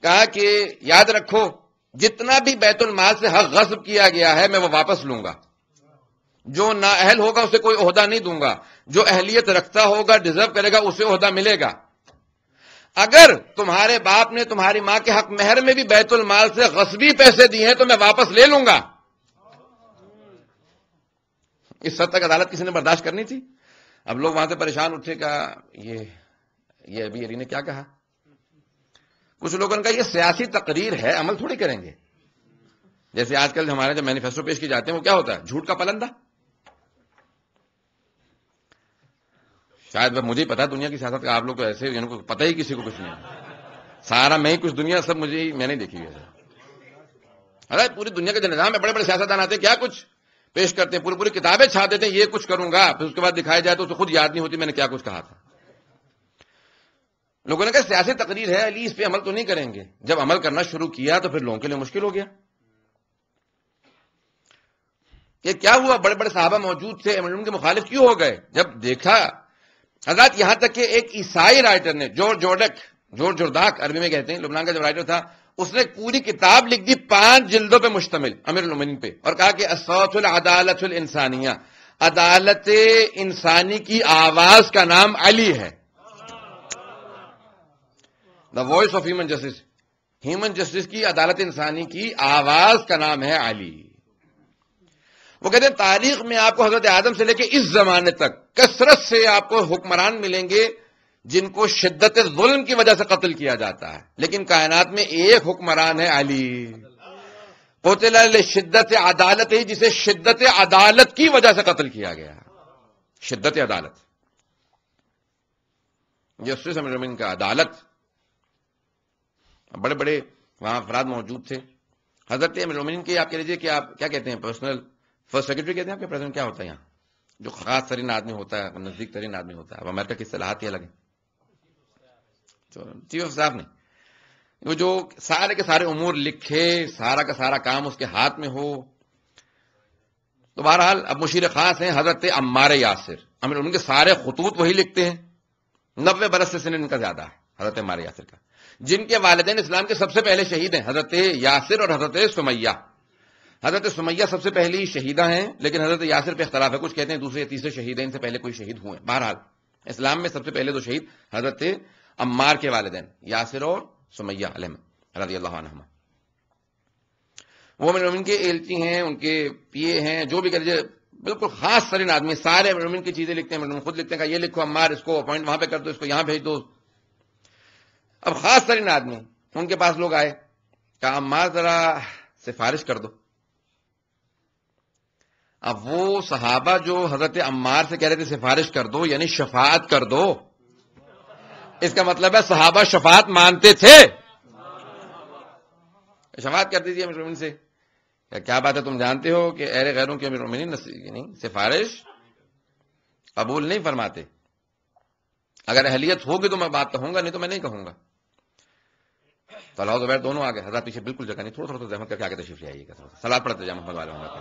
کہا کہ یاد رکھو جتنا بھی بیت المال سے حق غصب کیا گیا ہے میں وہ واپس لوں گا, جو نااہل ہوگا اسے کوئی عہدہ نہیں دوں گا, جو اہلیت رکھتا ہوگا ڈیزرو کرے گا اسے عہدہ ملے گا. اگر تمہارے باپ نے تمہاری ماں کے حق مہر میں بھی بیت المال سے غصبی پیسے دیے ہیں تو میں واپس لے لوں گا. اس حد تک عدالت کسی نے برداشت کرنی تھی. اب لوگ وہاں سے پریشان اٹھے گا, یہ ابھی علی نے کیا کہا. کچھ لوگوں نے کہا یہ سیاسی تقریر ہے, عمل تھوڑی کریں گے. جیسے آج کل ہمارے جو مینیفیسٹو پیش کی جاتے ہیں وہ کیا ہوتا ہے, جھوٹ کا پلندہ. شاید مجھے ہی پتا دنیا کی سیاست کا, آپ لوگ کو ایسے پتہ ہی کسی کو کچھ نہیں ہے. سارا میں ہی کچھ دنیا سب مجھے ہی، میں نہیں دیکھی ہے. ارے پوری دنیا کا جو نظام ہے، بڑے بڑے سیاستدان آتے ہیں کیا کچھ پیش کرتے ہیں، پوری پوری کتابیں چھاپ دیتے ہیں یہ کچھ کروں گا، پھر اس کے بعد دکھایا جائے تو اسے خود یاد نہیں ہوتی میں نے کیا کچھ کہا تھا. لوگوں نے کہا سیاسی تقریر ہے علی، اس پہ عمل تو نہیں کریں گے. جب عمل کرنا شروع کیا تو پھر لوگوں کے لیے مشکل ہو گیا. یہ کیا ہوا؟ بڑے بڑے صحابہ موجود تھے، امیر المومنین کے مخالف کیوں ہو گئے؟ جب دیکھا حضرات، یہاں تک کہ ایک عیسائی رائٹر نے، جورج جرداک عربی میں کہتے ہیں، لبنان کا جب رائٹر تھا، اس نے پوری کتاب لکھ دی 5 جلدوں پہ مشتمل امیر المومنین پہ، اور کہا کہ الصوت العدالت الانسانیہ، عدالت انسانی کی آواز کا نام علی ہے. The voice of human justice, human justice کی، عدالت انسانی کی آواز کا نام ہے علی. وہ کہتے ہیں تاریخ میں آپ کو حضرت آدم سے لے کے اس زمانے تک کثرت سے آپ کو حکمران ملیں گے جن کو شدت ظلم کی وجہ سے قتل کیا جاتا ہے، لیکن کائنات میں ایک حکمران ہے علی. قتل لشدت عدالت ہی، جسے شدت عدالت کی وجہ سے قتل کیا گیا. شدت عدالت، جسٹس امیر المومنین کا عدالت. بڑے بڑے وہاں افراد موجود تھے. حضرت امیر المومنین کے آپ کہہ لیجیے کہ آپ کیا کہتے ہیں، پرسنل فرسٹ سیکرٹری کہتے ہیں آپ کے پریزیڈنٹ، کیا ہوتا ہے یہاں جو خاص ترین آدمی ہوتا ہے، نزدیک ترین آدمی ہوتا ہے. اب امریکہ کی اصطلاحات ہی الگ ہیں. چیف آف اسٹاف نہیں، وہ جو سارے کے سارے امور لکھے، سارا کا سارا کام اس کے ہاتھ میں ہو. تو بہرحال اب مشیر خاص ہیں حضرت عمار یاسر. امیر المومنین کے سارے خطوط وہی لکھتے ہیں. 90 برس سے سن ان کا زیادہ ہے حضرت عمار یاسر کا، جن کے والدین اسلام کے سب سے پہلے شہید ہیں، حضرت یاسر اور حضرت سمیہ. حضرت سمیہ سب سے پہلی شہیدہ ہیں، لیکن حضرت یاسر پہ اختلاف ہے، کچھ کہتے ہیں دوسرے یا تیسرے شہید ہیں، ان سے پہلے کوئی شہید ہوئے. بہرحال اسلام میں سب سے پہلے 2 شہید حضرت عمار کے والدین یاسر اور سمیہ علیہ رضی اللہ عنہما. وہ امیر المومنین کے ایلچی ہیں، ان کے پیے ہیں، جو بھی کہتے بالکل خاص ترین آدمی. سارے امیر المومنین کی چیزیں لکھتے ہیں، امیر المومنین خود لکھتے ہیں کہ یہ لکھو عمار، اس کو اپوائنٹ وہاں پہ کر دو، اس کو یہاں بھیج دو. اب خاص ترین آدمی ان کے پاس لوگ آئے، کہا عمار ذرا سفارش کر دو. اب وہ صحابہ جو حضرت عمار سے کہہ رہے تھے سفارش کر دو، یعنی شفاعت کر دو، اس کا مطلب ہے صحابہ شفاعت مانتے تھے. شفاعت کر دیجیے امیر المومنین سے. کیا بات ہے، تم جانتے ہو کہ اہل غیروں کے امیر المومنین سفارش قبول نہیں فرماتے. اگر اہلیت ہوگی تو میں بات کہوں گا، نہیں تو میں نہیں کہوں گا. تو اللہ زبیر دونوں آگے، حضرت پیچھے بالکل جگہ نہیں، تھوڑا تھوڑا زحمت کر کے آگے تشریف لے آئیے گا. سلاد پڑھتے جائیں محمد والے محمد پہ،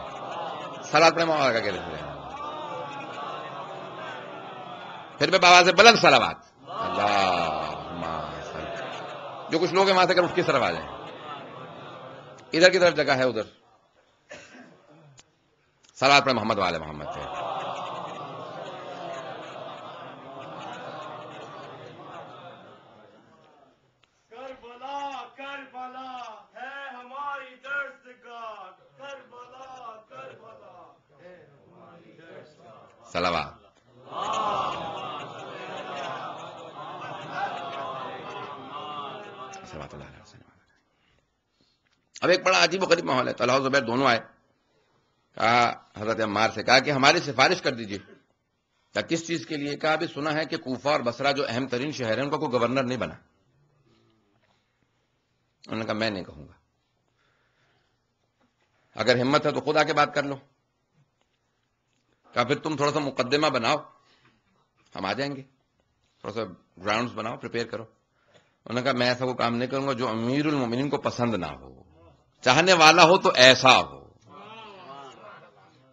سلاد پڑھے محمد کا کہہ رہے، پھر میں بابا سے بلند صلوات. اللہم صل، جو کچھ لوگ ہیں وہاں سے کر اٹھ کے طرف آ جائیں. ادھر کی طرف جگہ ہے، ادھر سلاد پڑھے محمد والے محمد پہ. صلوات. اب ایک بڑا عجیب و غریب ماحول ہے. طلحہ و زبیر دونوں آئے، کہا حضرت عمار سے، کہا کہ ہماری سفارش کر دیجیے. کیا کس چیز کے لیے؟ کہا ابھی سنا ہے کہ کوفہ اور بصرہ جو اہم ترین شہر ہیں ان کا کوئی گورنر نہیں بنا. انہوں نے کہا میں نہیں کہوں گا، اگر ہمت ہے تو خود آ کے بات کر لو. کہا پھر تم تھوڑا سا مقدمہ بناؤ، ہم آ جائیں گے. تھوڑا سا گراؤنڈز بناؤ، پریپیئر کرو. انہوں نے کہا میں ایسا کوئی کام نہیں کروں گا جو امیر المومنین کو پسند نہ ہو. چاہنے والا ہو تو ایسا ہو،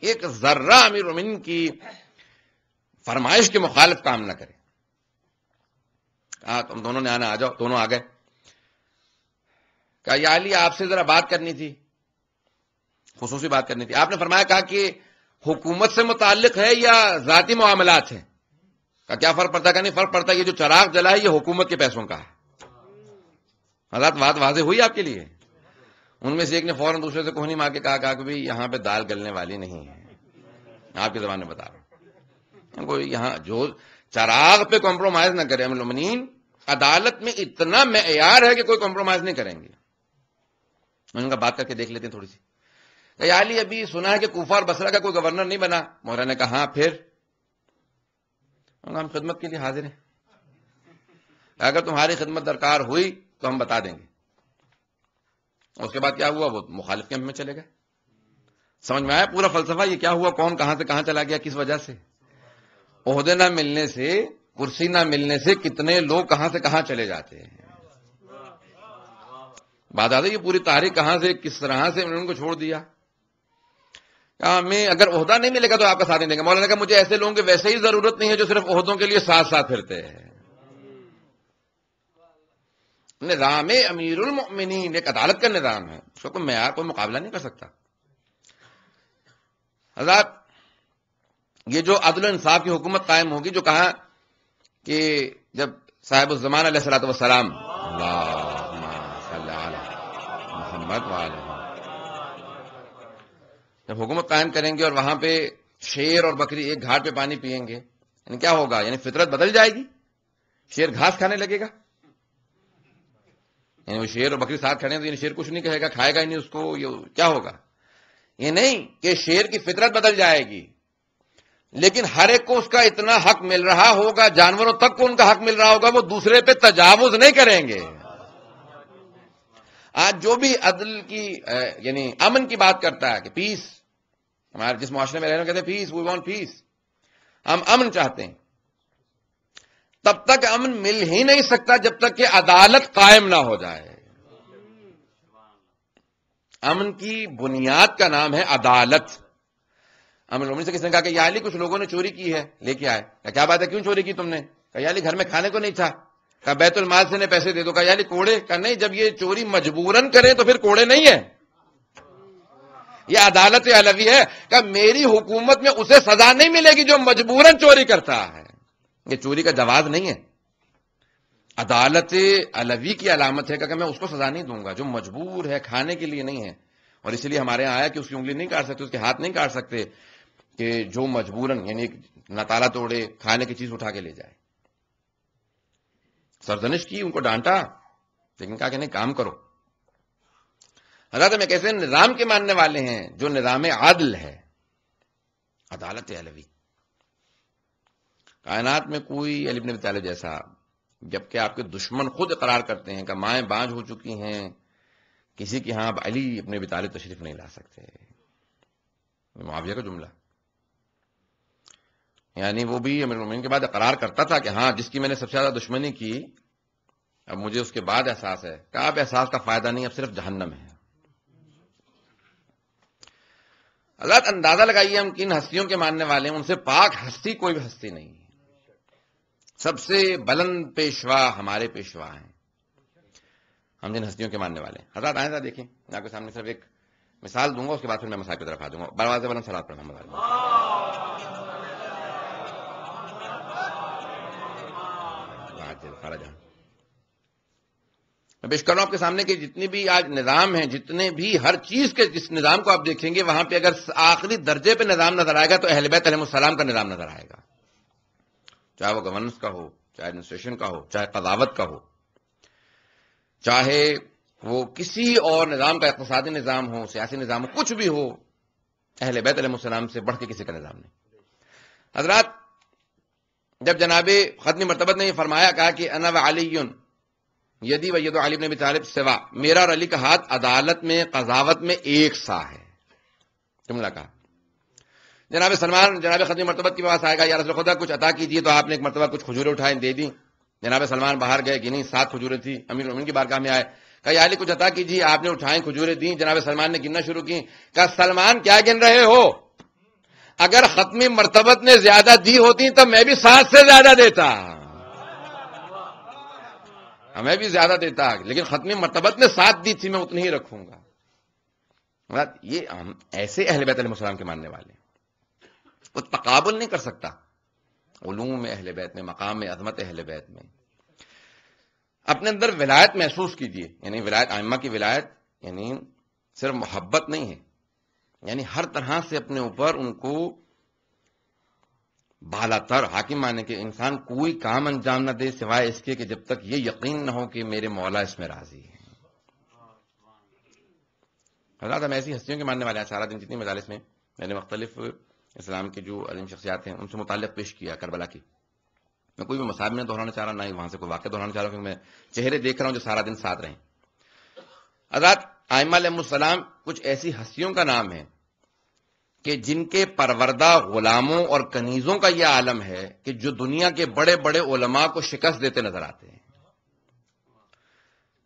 ایک ذرہ امیر المومنین کی فرمائش کے مخالف کام نہ کرے. کہا تم دونوں نے آنا، آ جاؤ. دونوں آ گئے. کہا یا علی آپ سے ذرا بات کرنی تھی، خصوصی بات کرنی تھی. آپ نے فرمایا، کہا کہ حکومت سے متعلق ہے یا ذاتی معاملات ہیں؟ کہا کیا فرق پڑتا ہے؟ کہ نہیں فرق پڑتا، یہ جو چراغ جلا ہے یہ حکومت کے پیسوں کا ہے. حضرات بات واضح ہوئی آپ کے لیے. ان میں سے ایک نے فوراً دوسرے سے کوہنی مار کے کہا کہ بھائی یہاں پہ دال گلنے والی نہیں ہے، آپ کی زبان میں بتا رہا ہوں. کوئی یہاں جو چراغ پہ کمپرومائز نہ کرے. امیر المومنین عدالت میں اتنا معیار ہے کہ کوئی کمپرومائز نہیں کریں گے. ان کا بات کر کے دیکھ لیتے ہیں تھوڑی سی. یا علی ابھی سنا ہے کہ کوفہ اور بصرہ کا کوئی گورنر نہیں بنا. مولانا نے کہا ہاں پھر؟ ہم خدمت کے لیے حاضر ہیں، اگر تمہاری خدمت درکار ہوئی تو ہم بتا دیں گے. اس کے بعد کیا ہوا؟ وہ مخالف کیمپ میں چلے گئے. سمجھ میں آیا پورا فلسفہ؟ یہ کیا ہوا؟ کون کہاں سے کہاں چلا گیا؟ کس وجہ سے؟ عہدے نہ ملنے سے، کرسی نہ ملنے سے کتنے لوگ کہاں سے کہاں چلے جاتے ہیں. بات آتی ہے یہ پوری تاریخ کہاں سے کس طرح سے انہوں نے ان کو چھوڑ دیا. ہمیں اگر عہدہ نہیں ملے گا تو آپ کا ساتھ نہیں دیں گے. مولانا نے کہا مجھے ایسے لوگوں کی ویسے ہی ضرورت نہیں ہے جو صرف عہدوں کے لیے ساتھ ساتھ پھرتے ہیں. نظام امیر المؤمنین ایک عدالت کا نظام ہے، اس کا کوئی معیار کوئی مقابلہ نہیں کر سکتا. حضرات یہ جو عدل و انصاف کی حکومت قائم ہوگی، جو کہا کہ جب صاحب الزمان علیہ الصلوۃ والسلام اللہم صلی علی محمد وعلی جب حکومت قائم کریں گے اور وہاں پہ شیر اور بکری ایک گھاٹ پہ پانی پیئیں گے، یعنی کیا ہوگا؟ یعنی فطرت بدل جائے گی. شیر گھاس کھانے لگے گا، یعنی وہ شیر اور بکری ساتھ کھڑے ہیں تو یعنی شیر کچھ نہیں کہے گا، کھائے گا ہی نہیں اس کو. یہ کیا ہوگا؟ یہ نہیں کہ شیر کی فطرت بدل جائے گی، لیکن ہر ایک کو اس کا اتنا حق مل رہا ہوگا، جانوروں تک کو ان کا حق مل رہا ہوگا، وہ دوسرے پہ تجاوز نہیں کریں گے. آج جو بھی عدل کی یعنی امن کی بات کرتا ہے کہ پیس، ہمارے جس معاشرے میں رہنے کہتے ہیں پیس، وی وانٹ پیس، ہم امن چاہتے ہیں، تب تک امن مل ہی نہیں سکتا جب تک کہ عدالت قائم نہ ہو جائے. امن کی بنیاد کا نام ہے عدالت. امن المومنین سے کس نے کہا کہ یا علی کچھ لوگوں نے چوری کی ہے، لے کے آئے. کیا بات ہے، کیوں چوری کی تم نے؟ کہا یا علی گھر میں کھانے کو نہیں تھا. کہا بیت المال سے نے پیسے دے دو. کہا یا علی کوڑے؟ کہا نہیں، جب یہ چوری مجبوراً کرے تو پھر کوڑے نہیں ہے، یہ عدالت علوی ہے. کہ میری حکومت میں اسے سزا نہیں ملے گی جو مجبوراً چوری کرتا ہے. یہ چوری کا جواز نہیں ہے، عدالت علوی کی علامت ہے کہ میں اس کو سزا نہیں دوں گا جو مجبور ہے، کھانے کے لیے نہیں ہے. اور اسی لیے ہمارے یہاں آیا کہ اس کی انگلی نہیں کاٹ سکتے، اس کے ہاتھ نہیں کاٹ سکتے کہ جو مجبوراً یعنی نہ تالا توڑے، کھانے کی چیز اٹھا کے لے جائے. سرزنش کی، ان کو ڈانٹا، لیکن کہا کہ نہیں کام کرو. حضرت ہم ایک ایسے نظام کے ماننے والے ہیں جو نظام عدل ہے، عدالت علوی. کائنات میں کوئی علی بن ابی طالب جیسا، جبکہ آپ کے دشمن خود اقرار کرتے ہیں کہ مائیں بانجھ ہو چکی ہیں، کسی کے ہاں علی ابن ابی طالب تشریف نہیں لا سکتے. معاویہ کا جملہ، یعنی وہ بھی امیر المومنین کے بعد اقرار کرتا تھا کہ ہاں جس کی میں نے سب سے زیادہ دشمنی کی، اب مجھے اس کے بعد احساس ہے. کہ اب احساس کا فائدہ نہیں، اب صرف جہنم ہے. حضرت اندازہ لگائیے ہم کن ہستیوں کے ماننے والے ہیں، ان سے پاک ہستی کوئی بھی ہستی نہیں ہے. سب سے بلند پیشوا ہمارے پیشوا ہیں، ہم جن ہستیوں کے ماننے والے ہیں. حضرت آئیں دیکھیں، میں آپ کے سامنے صرف ایک مثال دوں گا، اس کے بعد پھر میں مسائل کی طرف آ دوں گا. بروازے بلند صلوات پر محمد علیہ. میں پیش کر رہا ہوں آپ کے سامنے کہ جتنی بھی آج نظام ہیں، جتنے بھی ہر چیز کے جس نظام کو آپ دیکھیں گے، وہاں پہ اگر آخری درجے پہ نظام نظر آئے گا تو اہل بیت علیہ السلام کا نظام نظر آئے گا. چاہے وہ گورننس کا ہو، چاہے ایڈمنسٹریشن کا ہو، چاہے قضاوت کا ہو، چاہے وہ کسی اور نظام کا اقتصادی نظام ہو، سیاسی نظام ہو، کچھ بھی ہو، اہل بیت علیہ السلام سے بڑھ کے کسی کا نظام نہیں. حضرات جب جناب ختمی مرتبت نے یہ فرمایا، کہا کہ انا وعلی یدی و ید علی بن ابی طالب سوا، میرا اور علی کا ہاتھ عدالت میں قضاوت میں ایک سا ہے، جملہ کہا. جناب سلمان جناب ختمی مرتبت کے پاس آئے گا، یا رسول خدا کچھ عطا کیجیے، تو آپ نے ایک مرتبہ کچھ کھجوریں اٹھائیں دے دی. جناب سلمان باہر گئے، گنی 7 کھجوریں تھی. امیر المومنین کی بارگاہ میں آئے، کہا یا علی کچھ عطا کیجیے، آپ نے اٹھائیں کھجوریں دیں. جناب سلمان نے گننا شروع کی. کہا سلمان کیا گن رہے ہو؟ اگر ختمی مرتبت نے زیادہ دی ہوتی تو میں بھی 7 سے زیادہ دیتا، ہمیں بھی زیادہ دیتا، لیکن ختمی مرتبت نے 7 دی تھی، میں اتنی ہی رکھوں گا. یہ ہم ایسے اہل بیت علیہ السلام کے ماننے والے ہیں. وہ تقابل نہیں کر سکتا علوم اہل بیت میں، مقام عظمت اہل بیت میں. اپنے اندر ولایت محسوس کیجیے، یعنی ولایت ائمہ کی ولایت یعنی صرف محبت نہیں ہے، یعنی ہر طرح سے اپنے اوپر ان کو بالا تر حاکم مانے کہ انسان کوئی کام انجام نہ دے سوائے اس کے کہ جب تک یہ یقین نہ ہو کہ میرے مولا اس میں راضی ہے. حضرات ہم ایسی ہستیوں کے ماننے والے ہیں. سارا دن جتنی مجالس میں میں نے مختلف اسلام کی جو عظیم شخصیات ہیں ان سے متعلق پیش کیا کربلا کی. میں کوئی بھی مصائب میں دہرانا چاہ رہا، نہ ہی وہاں سے کوئی واقعہ دہرانا چاہ رہا ہوں، کیونکہ میں چہرے دیکھ رہا ہوں جو سارا دن ساتھ رہیں. حضرات ائمہ علیہ السلام کچھ ایسی ہستیوں کا نام ہے کہ جن کے پروردہ غلاموں اور کنیزوں کا یہ عالم ہے کہ جو دنیا کے بڑے بڑے علماء کو شکست دیتے نظر آتے ہیں.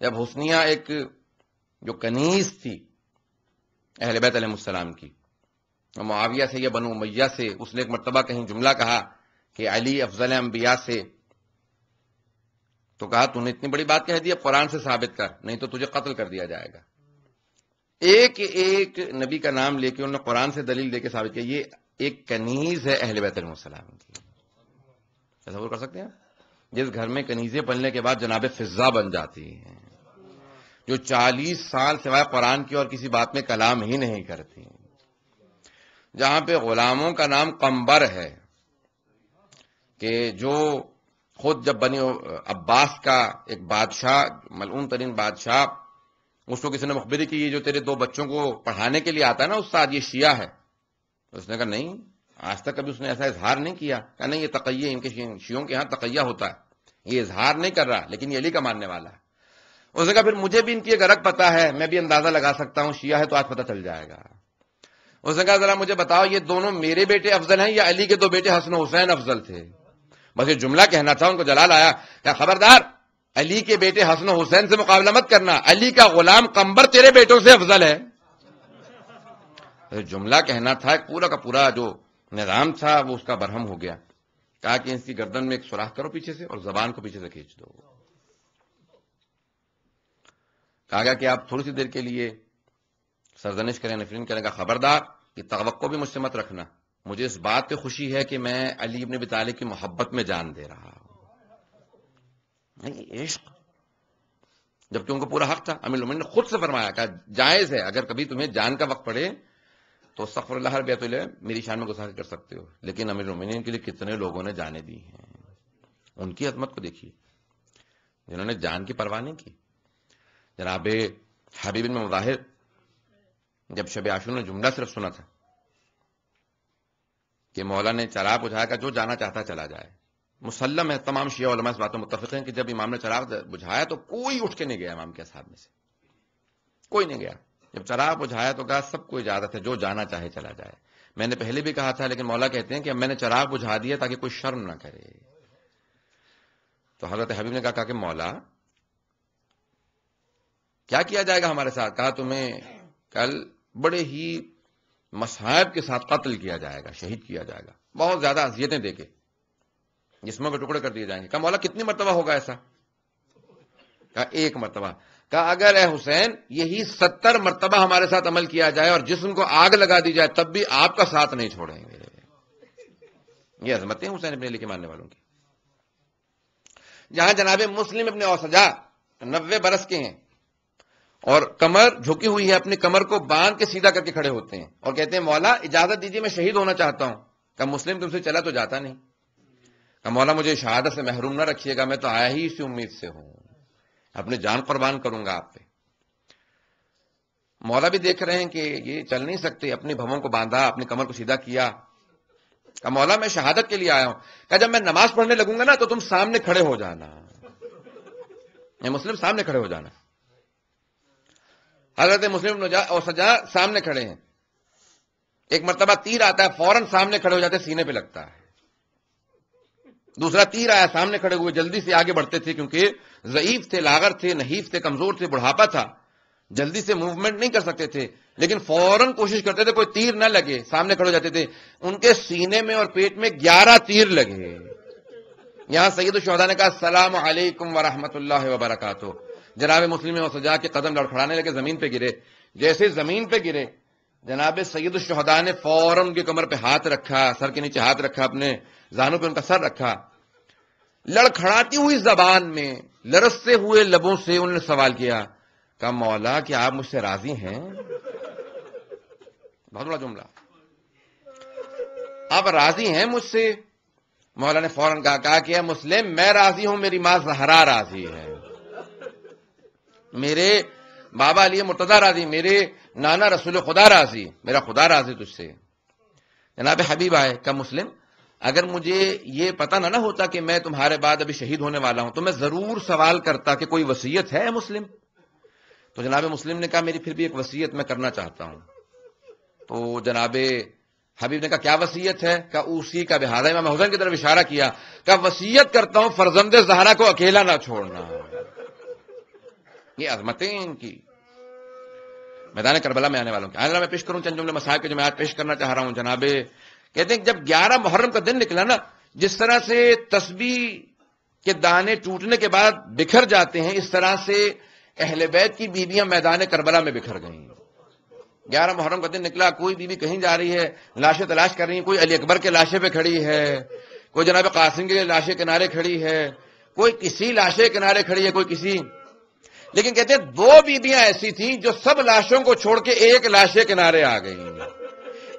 جب حسنیہ ایک جو کنیز تھی اہل بیت علیہ السلام کی، معاویہ سے یا بنو امیہ سے، اس نے ایک مرتبہ کہیں جملہ کہا کہ علی افضل انبیاء سے، تو کہا تو نے اتنی بڑی بات کہہ دی، اب قرآن سے ثابت کر، نہیں تو تجھے قتل کر دیا جائے گا. ایک ایک نبی کا نام لے کے انہوں نے قرآن سے دلیل دے کے ثابت کیا یہ ایک کنیز ہے اہل بیت علیہ السلام کی. تصور کر سکتے ہیں جس گھر میں کنیزیں پلنے کے بعد جناب فضا بن جاتی ہیں، جو 40 سال سوائے قرآن کی اور کسی بات میں کلام ہی نہیں کرتی، جہاں پہ غلاموں کا نام قمبر ہے کہ جو خود جب بنی عباس کا ایک بادشاہ، ملعون ترین بادشاہ، اس کو کسی نے مخبری کی یہ جو تیرے 2 بچوں کو پڑھانے کے لیے آتا ہے نا استاد، یہ شیعہ ہے. اس نے کہا نہیں، آج تک کبھی اس نے ایسا اظہار نہیں کیا. کہا نہیں، یہ تقیہ، ان کے شیعوں کے ہاں تقیہ ہوتا ہے، یہ اظہار نہیں کر رہا لیکن یہ علی کا ماننے والا ہے. اس نے کہا پھر مجھے بھی ان کی ایک رگ پتہ ہے، میں بھی اندازہ لگا سکتا ہوں، شیعہ ہے تو آج پتہ چل جائے گا. اس نے کہا ذرا مجھے بتاؤ یہ دونوں میرے بیٹے افضل ہیں یا علی کے 2 بیٹے حسن و حسین افضل تھے؟ بس یہ جملہ کہنا تھا، ان کو جلال آیا کہ خبردار علی کے بیٹے حسن و حسین سے مقابلہ مت کرنا، علی کا غلام قمبر تیرے بیٹوں سے افضل ہے. جملہ کہنا تھا، پورا کا پورا جو نظام تھا وہ اس کا برہم ہو گیا. کہا کہ اس کی گردن میں ایک سوراخ کرو پیچھے سے اور زبان کو پیچھے سے کھینچ دو. کہا گیا کہ آپ تھوڑی سی دیر کے لیے سرزنش کریں، نفرین کریں. کا خبردار یہ توقع بھی مجھ سے مت رکھنا، مجھے اس بات پہ خوشی ہے کہ میں علی ابن ابی طالب کی محبت میں جان دے رہا ہوں. نہیں، عشق، جبکہ ان کو پورا حق تھا. امیر المومنین نے خود سے فرمایا کہ جائز ہے اگر کبھی تمہیں جان کا وقت پڑے تو استغفر اللہ ہر بیت اللہ میری شان میں گستاخی کر سکتے ہو، لیکن امیر المومنین کے لیے کتنے لوگوں نے جانیں دی ہیں. ان کی عظمت کو دیکھیے جنہوں نے جان کی پرواہ نہیں کی. جناب حبیب بن مظاہر جب شب عاشور نے جملہ صرف سنا تھا کہ مولا نے چراغ بجھایا کہ جو جانا چاہتا چلا جائے، مسلم ہے تمام شیعہ علماء اس بات میں متفق ہیں کہ جب امام نے چراغ بجھایا تو کوئی اٹھ کے نہیں گیا، امام کے اصحاب میں سے کوئی نہیں گیا. جب چراغ بجھایا تو کہا سب کو اجازت ہے جو جانا چاہے چلا جائے. میں نے پہلے بھی کہا تھا لیکن مولا کہتے ہیں کہ اب میں نے چراغ بجھا دیا تاکہ کوئی شرم نہ کرے. تو حضرت حبیب نے کہا کہ مولا کیا کیا جائے گا ہمارے ساتھ؟ کہا تمہیں کل بڑے ہی مصائب کے ساتھ قتل کیا جائے گا، شہید کیا جائے گا، بہت زیادہ اذیتیں دے کے جسموں کے ٹکڑے کر دیے جائیں گے. کہا مولا کتنی مرتبہ ہوگا ایسا؟ کہا 1 مرتبہ. کہا اگر اے حسین یہی 70 مرتبہ ہمارے ساتھ عمل کیا جائے اور جسم کو آگ لگا دی جائے تب بھی آپ کا ساتھ نہیں چھوڑیں گے. یہ عظمتیں حسین ابن علی کے ماننے والوں کی. جہاں جناب مسلم ابن اوسجا 90 برس کے ہیں اور کمر جھکی ہوئی ہے، اپنی کمر کو باندھ کے سیدھا کر کے کھڑے ہوتے ہیں اور کہتے ہیں مولا اجازت دیجیے میں شہید ہونا چاہتا ہوں. کہ مسلم تم سے چلا تو جاتا نہیں. کہ مولا مجھے شہادت سے محروم نہ رکھیے گا، میں تو آیا ہی اسی امید سے ہوں، اپنی جان قربان کروں گا آپ پہ. مولا بھی دیکھ رہے ہیں کہ یہ چل نہیں سکتے، اپنی بھووں کو باندھا، اپنی کمر کو سیدھا کیا. کہ مولا میں شہادت کے لیے آیا ہوں. کہ جب میں نماز پڑھنے لگوں گا نا تو تم سامنے کھڑے ہو جانا، میں مسلم سامنے کھڑے ہو جانا. حضرت مسلم اور سجا سامنے کھڑے ہیں. ایک مرتبہ تیر آتا ہے، فوراً سامنے کھڑے ہو جاتے، سینے پہ لگتا ہے. دوسرا تیر آیا، سامنے کھڑے ہوئے، جلدی سے آگے بڑھتے تھے کیونکہ ضعیف تھے، لاغر تھے، نحیف تھے، کمزور تھے، بڑھاپا تھا، جلدی سے موومنٹ نہیں کر سکتے تھے، لیکن فوراً کوشش کرتے تھے کوئی تیر نہ لگے، سامنے کھڑے ہو جاتے تھے. ان کے سینے میں اور پیٹ میں 11 تیر لگے. یہاں سید الشہداء نے کہا السلام علیکم ورحمۃ اللہ وبرکاتہ. جناب مسلم اور سجا کے قدم لڑکھڑانے لگے، زمین پہ گرے. جیسے زمین پہ گرے جناب سید الشہداء نے فوراً ان کی کمر پہ ہاتھ رکھا، سر کے نیچے ہاتھ رکھا، اپنے زانوں پہ ان کا سر رکھا. لڑکھڑاتی ہوئی زبان میں، لرزتے ہوئے لبوں سے انہوں نے سوال کیا کہ مولا کیا آپ مجھ سے راضی ہیں؟ بہت بڑا جملہ، آپ راضی ہیں مجھ سے؟ مولا نے فوراً کہا کہ مسلم میں راضی ہوں، میری ماں زہرا راضی ہے، میرے بابا علی مرتضیٰ راضی، میرے نانا رسول خدا راضی، میرا خدا راضی تجھ سے. جناب حبیب آئے کہ مسلم اگر مجھے یہ پتہ نہ ہوتا کہ میں تمہارے بعد ابھی شہید ہونے والا ہوں تو میں ضرور سوال کرتا کہ کوئی وصیت ہے مسلم؟ تو جناب مسلم نے کہا میری پھر بھی ایک وصیت میں کرنا چاہتا ہوں. تو جناب حبیب نے کہا کیا وصیت ہے؟ کہا اوصی کا بہذا، امام حسین کی طرف اشارہ کیا. کہا وصیت کرتا ہوں فرزند زہرا کو اکیلا نہ چھوڑنا. یہ عظمتیں ان کی میدان کربلا میں آنے والوں کی. آج میں پیش کروں چند جملے مسائل کے جو میں آج پیش کرنا چاہ رہا ہوں. جناب کہتے ہیں جب 11 محرم کا دن نکلا نا، جس طرح سے تسبیح کے دانے ٹوٹنے کے بعد بکھر جاتے ہیں، اس طرح سے اہل بیت کی بیویاں میدان کربلا میں بکھر گئیں. 11 محرم کا دن نکلا، کوئی بیوی کہیں جا رہی ہے لاشیں تلاش کر رہی ہیں، کوئی علی اکبر کے لاشے پہ کھڑی ہے، کوئی جناب قاسم کے لاشے کنارے کھڑی ہے، کوئی کسی لاشے کنارے کھڑی ہے، کوئی کسی. لیکن کہتے ہیں 2 بیویاں ایسی تھیں جو سب لاشوں کو چھوڑ کے ایک لاشے کنارے آ گئی.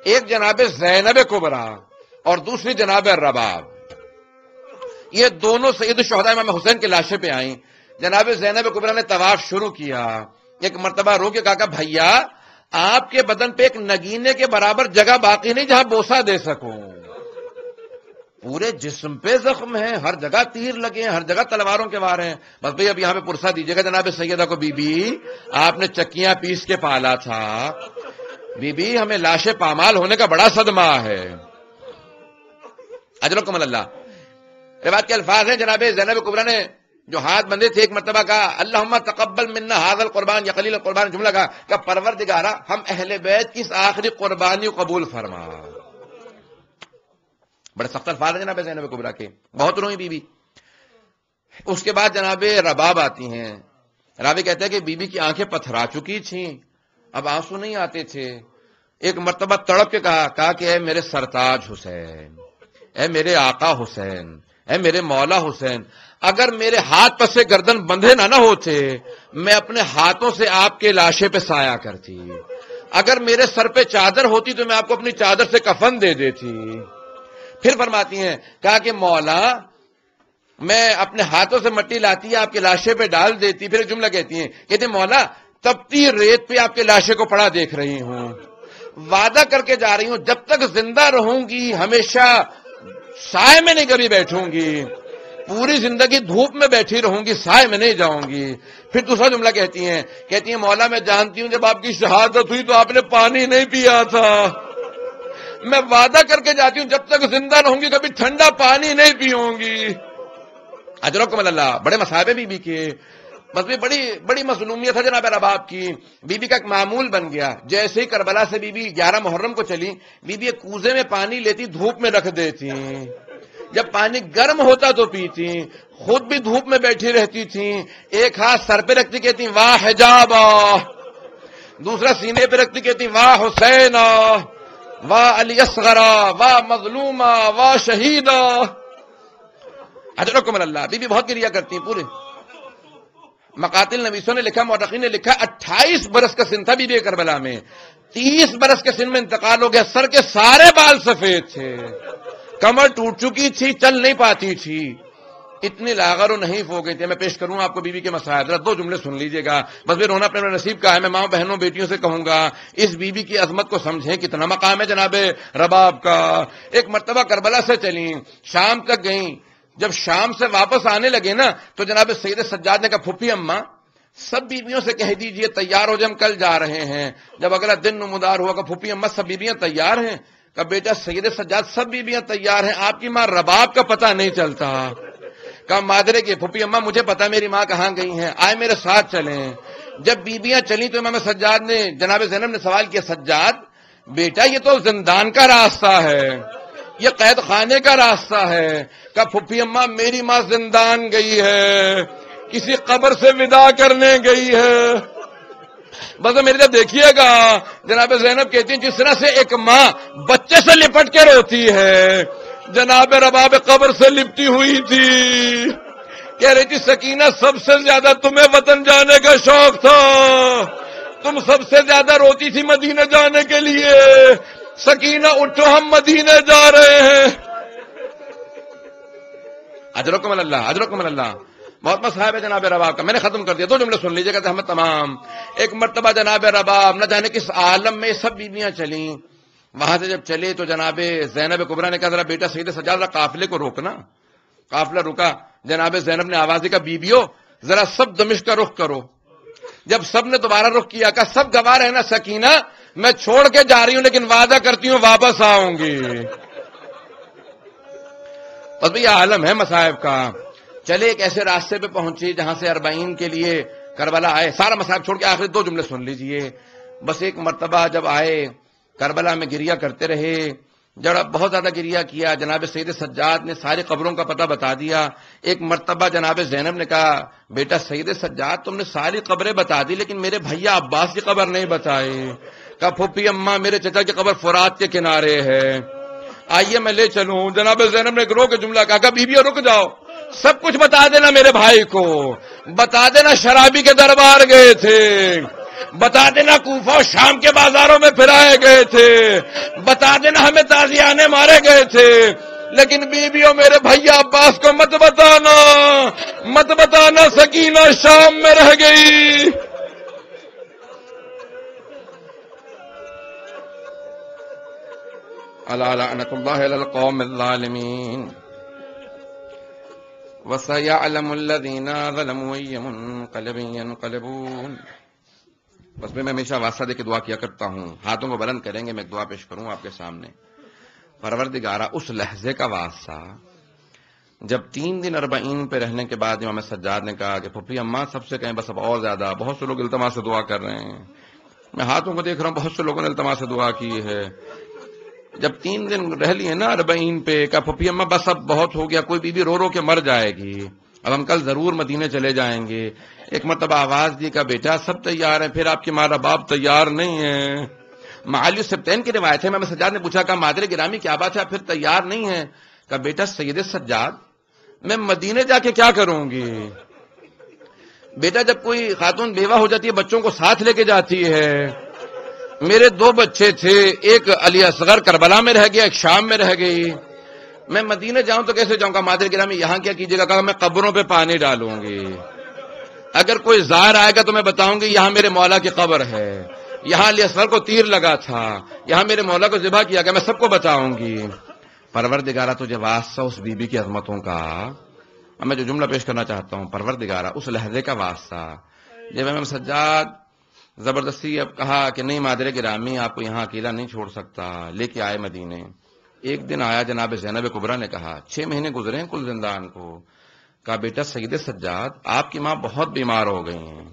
ایک جناب زینب کبریٰ اور دوسری جناب رباب. یہ دونوں سید الشہداء امام حسین کے لاشے پہ آئیں. جناب زینب کبریٰ نے طواف شروع کیا. ایک مرتبہ رو کے کہا کہ بھیا آپ کے بدن پہ ایک نگینے کے برابر جگہ باقی نہیں جہاں بوسہ دے سکوں. پورے جسم پہ زخم ہیں، ہر جگہ تیر لگے ہیں، ہر جگہ تلواروں کے وار ہیں. بس بھئی اب یہاں پہ پرسہ دیجیے گا جناب سیدہ کو، بی بی آپ نے چکیاں پیس کے پالا تھا، بی بی ہمیں لاشیں پامال ہونے کا بڑا صدمہ ہے. اجرکم اللہ. روایت کے الفاظ ہیں جناب زینب کبریٰ نے جو ہاتھ بندے تھے ایک مرتبہ کہا اللہم تقبل منا ھذا القربان یا قلیل القربان، جملہ کہا کہ پروردگارا ہم اہل بیت کی اس آخری قربانی کو قبول فرما. بڑے سخت الفاظ ہیں جناب زینب کبریٰ کے، بہت روئی بی بی. اس کے بعد جناب رباب آتی ہیں. راوی کہتے ہیں کہ بی بی کی آنکھیں پتھرا چکی تھیں، اب آنسو نہیں آتے تھے. ایک مرتبہ تڑپ کے کہا کہ اے میرے سرتاج حسین، اے میرے آقا حسین، اے میرے مولا حسین، اگر میرے ہاتھ پر سے گردن بندھے نہ ہوتے میں اپنے ہاتھوں سے آپ کے لاشے پہ سایہ کرتی. اگر میرے سر پہ چادر ہوتی تو میں آپ کو اپنی چادر سے کفن دے دیتی. پھر فرماتی ہیں کہا کہ مولا میں اپنے ہاتھوں سے مٹی لاتی آپ کے لاشے پہ ڈال دیتی. پھر ایک جملہ کہتی ہیں، کہتے ہیں مولا تپتی ریت پہ آپ کے لاشے کو پڑا دیکھ رہی ہوں، وعدہ کر کے جا رہی ہوں جب تک زندہ رہوں گی ہمیشہ سائے میں نہیں کبھی بیٹھوں گی، پوری زندگی دھوپ میں بیٹھی رہوں گی، سائے میں نہیں جاؤں گی. پھر دوسرا جملہ کہتی ہیں مولا میں جانتی ہوں جب آپ کی شہادت ہوئی تو آپ نے پانی نہیں پیا تھا، میں وعدہ کر کے جاتی ہوں جب تک زندہ رہوں گی کبھی ٹھنڈا پانی نہیں پیوں گی. اجرکم اللہ. بڑے مصائب بی بی کے، بس بھی بڑی مظلومیت ہے جناب رباب کی. بی بی کا ایک معمول بن گیا، جیسے ہی کربلا سے بی بی 11 محرم کو چلی، بی بی ایک کوزے میں پانی لیتی دھوپ میں رکھ دیتی، جب پانی گرم ہوتا تو پیتی، خود بھی دھوپ میں بیٹھی رہتی تھی. ایک ہاتھ سر پہ رکھتی کہتی واہ حجابا، دوسرا سینے پہ رکھتی کہتی واہ حسینا، واہ علی اصغرا، واہ مظلومہ، واہ شہیدہ. اجرکم اللہ. بی بی بہت گریا کرتی ہیں. پورے مقاتل نویسوں نے لکھا، مورخین نے لکھا 28 برس کا سن تھا بی بی کربلا میں. 30 برس کے سن میں انتقال ہو گیا. سر کے سارے بال سفید تھے، کمر ٹوٹ چکی تھی، چل نہیں پاتی تھی، اتنی لاغر و نحیف ہو گئی تھی. میں پیش کروں آپ کو بی بی کے مسائل، 2 جملے سن لیجئے گا. بس بھی رونا اپنے نصیب کا ہے. میں ماں بہنوں بیٹیوں سے کہوں گا اس بی بی کی عظمت کو سمجھیں، کتنا مقام ہے جناب رباب کا. ایک مرتبہ کربلا سے چلیں، شام تک گئیں. جب شام سے واپس آنے لگے نا تو جناب سید سجاد نے کہا پھپھی اماں سب بیویوں سے کہہ دیجئے تیار ہو جائے، ہم کل جا رہے ہیں. جب اگلا دن نمودار ہوا کہ پھپھی اماں سب بیویاں تیار ہیں؟ کہ بیٹا سید سجاد سب بیویاں تیار ہیں، آپ کی ماں رباب کا پتہ نہیں چلتا. کہا مادرے کے پھپھی اماں مجھے پتا میری ماں کہاں گئی ہیں، آئے میرے ساتھ چلیں. جب بیویاں چلیں تو امام سجاد نے، جناب زینب نے سوال کیا سجاد بیٹا یہ تو زندان کا راستہ ہے، یہ قید خانے کا راستہ ہے. کہ پھپھی اماں میری ماں زندان گئی ہے، کسی قبر سے ودا کرنے گئی ہے. بس میرے لیے دیکھیے گا. جناب زینب کہتی ہیں جس طرح سے ایک ماں بچے سے لپٹ کے روتی ہے، جناب رباب قبر سے لپٹی ہوئی تھی. کہہ رہی تھی سکینہ سب سے زیادہ تمہیں وطن جانے کا شوق تھا، تم سب سے زیادہ روتی تھی مدینہ جانے کے لیے. سکینہ اٹھو ہم مدینہ جا رہے ہیں. اجرکم اللہ. اجرکم اللہ. بہت مصائب ہے جناب رباب کا. میں نے ختم کر دیا. 2 جملے سن لیجیے گا ہم تمام. ایک مرتبہ جناب رباب نہ جانے کس عالم میں سب بیویاں چلیں. وہاں سے جب چلے تو جناب زینب کبریٰ نے کہا ذرا بیٹا سید سجاد ذرا قافلے کو روکنا. قافلہ رکا. جناب زینب نے آواز دی کہ بیبیو ذرا سب دمشق کا رخ کرو. جب سب نے دوبارہ رخ کیا کہ سب گواہ رہنا سکینہ میں چھوڑ کے جا رہی ہوں لیکن وعدہ کرتی ہوں واپس آؤں گی. بس بھئی عالم ہے مصائب کا. چلے ایک ایسے راستے پہ پہنچی جہاں سے 40 کے لیے کربلا آئے. سارا مصائب چھوڑ کے آخری 2 جملے سن لیجئے. بس ایک مرتبہ جب آئے کربلا میں گریہ کرتے رہے. جب بہت زیادہ گریہ کیا جناب سید سجاد نے ساری قبروں کا پتہ بتا دیا. ایک مرتبہ جناب زینب نے کہا بیٹا سید سجاد تم نے ساری قبریں بتا دی لیکن میرے بھیا عباس کی قبر نہیں بتائی. کہا پھوپھی اماں میرے چچا کی قبر فرات کے کنارے ہے آئیے میں لے چلوں. جناب زینب نے گرو کے جملہ کہا کہ بیبی رک جاؤ سب کچھ بتا دینا میرے بھائی کو. بتا دینا شرابی کے دربار گئے تھے. بتا دینا کوفہ و شام کے بازاروں میں پھرائے گئے تھے. بتا دینا ہمیں تازیانے مارے گئے تھے. لیکن بیویوں میرے بھیا عباس کو مت بتانا مت بتانا. سکینہ شام میں رہ گئی. الا لعنۃ اللہ علی القوم الظالمین وسيعلم الذين ظلموا أي منقلب ينقلبون. بس میں ہمیشہ واسطہ دے کے دعا کیا کرتا ہوں. ہاتھوں کو بلند کریں گے میں ایک دعا پیش کروں آپ کے سامنے. پروردگارہ اس لحظے کا واسطہ جب 3 دن 40 پہ رہنے کے بعد امام سجاد نے کہا کہ پھپھی اماں سب سے کہیں بس اب اور زیادہ. بہت سے لوگ التماس سے دعا کر رہے ہیں. میں ہاتھوں کو دیکھ رہا ہوں بہت سے لوگوں نے التماس سے دعا کی ہے. جب 3 دن رہ لیے نا 40 پہ کہا پھپھی اماں بس اب بہت ہو گیا. کوئی بیوی رو رو کے مر جائے گی. اب ہم کل ضرور مدینے چلے جائیں گے. ایک مرتبہ آواز دی کہ بیٹا سب تیار ہیں. پھر آپ کی ماں باپ تیار نہیں ہیں. معالی سبتین کی روایت ہے. امام سجاد نے پوچھا کہ مادر گرامی کیا بات ہے آپ پھر تیار نہیں ہیں؟ کہ بیٹا سید سجاد میں مدینے جا کے کیا کروں گی. بیٹا جب کوئی خاتون بیوہ ہو جاتی ہے بچوں کو ساتھ لے کے جاتی ہے. میرے 2 بچے تھے. ایک علی اصغر کربلا میں رہ گیا ایک شام میں رہ گئی. میں مدینے جاؤں تو کیسے جاؤں گا. مادر گرامی یہاں کیا کیجیے گا. کہا میں قبروں پہ پانی ڈالوں گی. اگر کوئی زائر آئے گا تو میں بتاؤں گی یہاں میرے مولا کی قبر ہے. یہاں علی اصغر کو تیر لگا تھا. یہاں میرے مولا کو ذبح کیا گیا. میں سب کو بتاؤں گی. پروردگارہ تجھے واسطہ اس بی بی کی عظمتوں کا. اب میں جو جملہ پیش کرنا چاہتا ہوں پروردگارہ اس لحظے کا واسطہ جب امام سجاد زبردستی اب کہا کہ نہیں مادر گرامی آپ کو یہاں اکیلا نہیں چھوڑ سکتا. لے کے آئے مدینے. ایک دن آیا جناب زینب کبریٰ نے کہا 6 مہینے گزرے ہیں کل زندان کو. کہا بیٹا سید سجاد آپ کی ماں بہت بیمار ہو گئی ہیں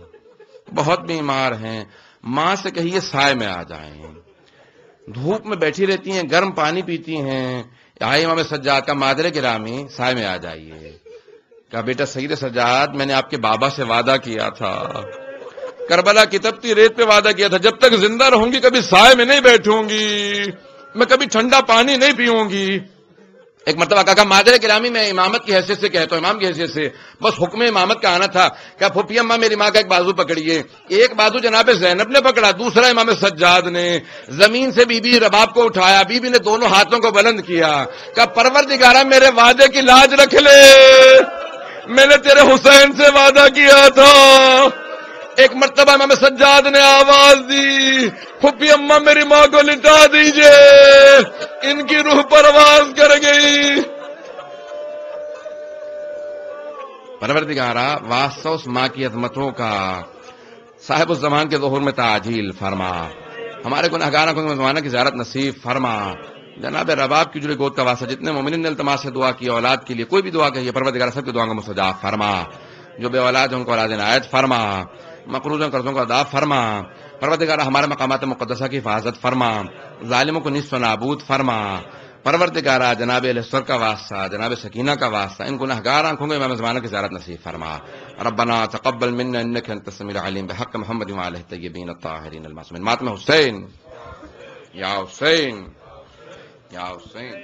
بہت بیمار ہیں. ماں سے کہیے سائے میں آ جائیں. دھوپ میں بیٹھی رہتی ہیں گرم پانی پیتی ہیں. آئے امام سجاد کا مادر گرامی سائے میں آ جائیے. کہا بیٹا سید سجاد میں نے آپ کے بابا سے وعدہ کیا تھا کربلا کی تپتی ریت پہ وعدہ کیا تھا جب تک زندہ رہوں گی کبھی سائے میں نہیں بیٹھوں گی. میں کبھی ٹھنڈا پانی نہیں پیوں گی. ایک مرتبہ کہا مادر گرامی میں امامت کی حیثیت سے کہتا ہوں امام کی حیثیت سے بس حکم امامت کا آنا تھا. کیا پھوپھی اماں میری ماں کا ایک بازو پکڑیے. ایک بازو جناب زینب نے پکڑا دوسرا امام سجاد نے. زمین سے بی بی رباب کو اٹھایا. بی بی نے دونوں ہاتھوں کو بلند کیا. کہا پروردگارہ میرے وعدے کی لاج رکھ لے. میں نے تیرے حسین سے وعدہ کیا تھا. ایک مرتبہ امام سجاد نے آواز دی پھوپھی اماں میری ماں کو لٹا دیجئے. ان کی روح پرواز کر گئی. پروردگارہ واسطہ اس ماں کی عظمتوں کا صاحب الزمان کے ظہور میں تعجیل فرما. ہمارے گنہگاروں کو زمانہ کی زیارت نصیب فرما. جناب رباب کی جڑی گود کا واسطہ جتنے مومنین نے التماس سے دعا کی اولاد کے لیے کوئی بھی دعا کہیے پروردگارہ سب کی دعاؤں کو مستجاب فرما. جو بے اولاد ہیں ان کو اولاد عنایت فرما. مقروض قرضوں کو ادا فرما. پروردگارہ ہمارے مقامات مقدسہ کی حفاظت فرما. ظالموں کو نصف و نابود فرما. پروردگارہ جناب الاسر کا واسطہ جناب سکینہ کا واسطہ ان گنہگار آنکھوں میں امام زمانہ کی زیارت نصیب فرما. ربنا تقبل منا انك انت السميع العليم بحق محمد وعلى الطيبين الطاهرين المعصومين. ماتم حسین یا حسین یا حسین.